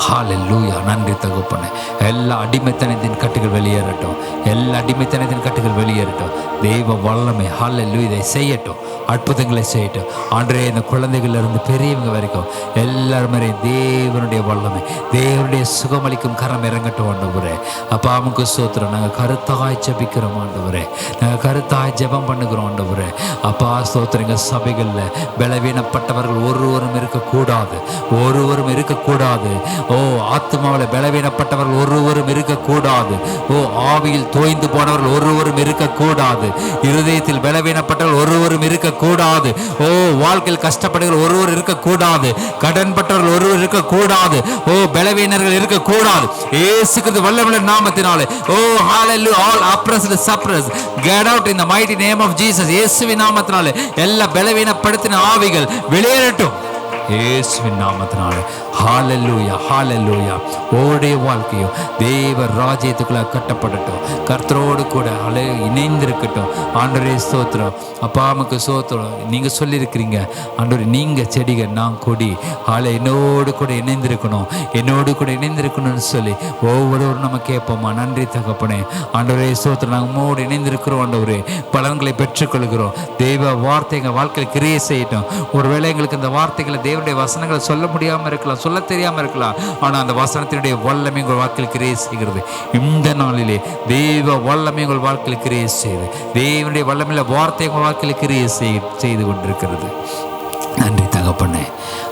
ஹalleluya. நன்றி தகப்பனே. எல்லா அடிமைத்தனத்தின் கட்டுகள் வெளியேறட்டும். எல்லா அடிமைத்தனத்தின் கட்டுகள் வெளியேறட்டும். தெய்வ வல்லமை ஹalleluya இதை செய்யட்டும். அற்புதங்களை செய்யட்டும். ஆண்டவரே இந்த குழந்தைகள் இருந்து பெரியவங்க வரைக்கும் எல்லாருமே தேவனுடைய வல்லமை தேவனுடைய சுகமளிக்கும் கரம் இறங்கட்டும் ஆண்டவரே. அப்பா நமக்கு ஸ்தோத்திரம். நாங்கள் கருத்தாய் ஜெபிக்கிறோம் ஆண்டவரே. நாங்கள் கருத்தாய் ஜெபம் பண்ணுகிறோம் ஆண்டவரே. அப்பா ஸ்தோத்திரம். எங்கள் சபைகளில் பலவீனப்பட்டவர்கள் ஒருவரும் இருக்கக்கூடாது, ஒருவரும் இருக்கக்கூடாது. ஓ ஆத்மாவில் பலவீனப்பட்டவர்கள் ஒருவரும் இருக்கக்கூடாது. ஓ ஆவியில் தோய்ந்து போனவர்கள் ஒருவரும் இருக்கக்கூடாது. இருதயத்தில் பலவீனப்பட்டவர்கள் ஒருவரும் இருக்கக்கூடாது. ஓ வாழ்க்கையில் கஷ்டப்படுகிற ஒருவர் இருக்கக்கூடாது. கடன்பட்டவர்கள் ஒருவர் இருக்கக்கூடாது. ஓ பலவீனர்கள் இருக்கக்கூடாது இயேசுவின் வல்லமையுள்ள நாமத்தினாலே. ஓ ஹalleluya, all oppressed suppressed get out in the mighty name of Jesus. இயேசுவின் நாமத்தினாலே எல்லா பலவீனப்படுத்தின ஆவிகள் வெளியேறட்டும் இயேசுவின் நாமத்தினாலே. ஹalleluya, ஹalleluya. ஓடைய வாழ்க்கையும் தேவ ராஜ்யத்துக்குள்ள கட்டப்படட்டும். கர்த்தரோடு கூட இணைந்திருக்கட்டும். ஆண்டவரே ஸ்தோத்திரம். அப்பா நமக்கு ஸ்தோத்திரம். நீங்க சொல்லியிருக்கிறீங்க ஆண்டவரே, நீங்க செடிகள் நான் கொடி. என்னோடு கூட இணைந்திருக்கணும், என்னோடு கூட இணைந்திருக்கணும்னு சொல்லி ஒவ்வொருவரும் நம்ம கேட்போமா. நன்றி தகப்பனே. ஆண்டவரே ஸ்தோத்திரம். நாங்கள் உம்மோடு இணைந்திருக்கிறோம் ஆண்டவரே. பலன்களை பெற்றுக்கொள்கிறோம். தெய்வ வார்த்தை எங்கள் வாழ்க்கையில் கிரியை செய்யட்டும். ஒருவேளை எங்களுக்கு இந்த வார்த்தைகளை தேவனுடைய வசனங்களை சொல்ல முடியாமல் இருக்கலாம், சொல்ல தெரியாமல் இருக்கலாம். ஆனால் அந்த வசனத்தினுடைய வல்லமை உங்கள் வாழ்க்கையில் கிரியை செய்கிறது. இந்த நாளிலே தெய்வ வல்லமை உங்கள் வாழ்க்கையில் கிரியை செய்து தேவனுடைய வல்லமையில வார்த்தை உங்கள் வாழ்க்கையில் கிரியை செய்து கொண்டிருக்கிறது. நன்றி தகப்பனே.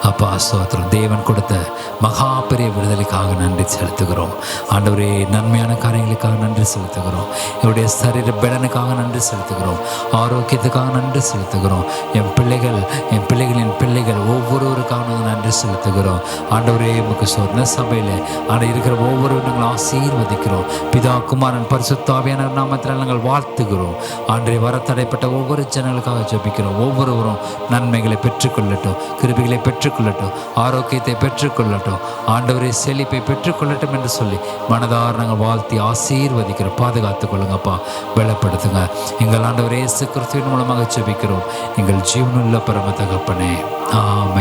அப்பா ஸ்தோத்திரம். தேவன் கொடுத்த மகா பெரிய விடுதலைக்காக நன்றி செலுத்துகிறோம் ஆண்டவரே. நன்மையான காரியங்களுக்காக நன்றி செலுத்துகிறோம். என்னுடைய சரீர பலனுக்காக நன்றி செலுத்துகிறோம். ஆரோக்கியத்துக்காக நன்றி செலுத்துகிறோம். என் பிள்ளைகளின் பிள்ளைகள் ஒவ்வொருவருக்காக நன்றி செலுத்துகிறோம் ஆண்டவரே. உமக்கு சொன்ன சபையில் ஆனால் இருக்கிற ஒவ்வொருவரும் நாங்கள் ஆசீர்வதிக்கிறோம். பிதா குமாரன் பரிசுத்த ஆவியானவர் நாமத்தில் நாங்கள் வாழ்த்துகிறோம். ஆண்டவரே வர தடைப்பட்ட ஒவ்வொரு ஜனங்களுக்காக ஜெபிக்கிறோம். ஒவ்வொருவரும் நன்மைகளை பெற்றுக்கொள்ளட்டும், கிருபைகளை பெற்றுக்கொள்ளட்டும், ஆரோக்கியத்தை பெற்றுக்கொள்ளட்டும், ஆண்டவரே செழிப்பை பெற்றுக்கொள்ளட்டும் என்று சொல்லி மனதார நாங்கள் வாழ்த்தி ஆசீர்வதிக்கிறோம். பாதுகாத்துக் கொள்ளுங்கப்பா, பலப்படுத்துங்க. எங்கள் ஆண்டவரே இயேசு கிறிஸ்துவின் மூலமாக ஜெபிக்கிறோம் எங்கள் ஜீவனுள்ள பரம தகப்பனே. ஆமென்.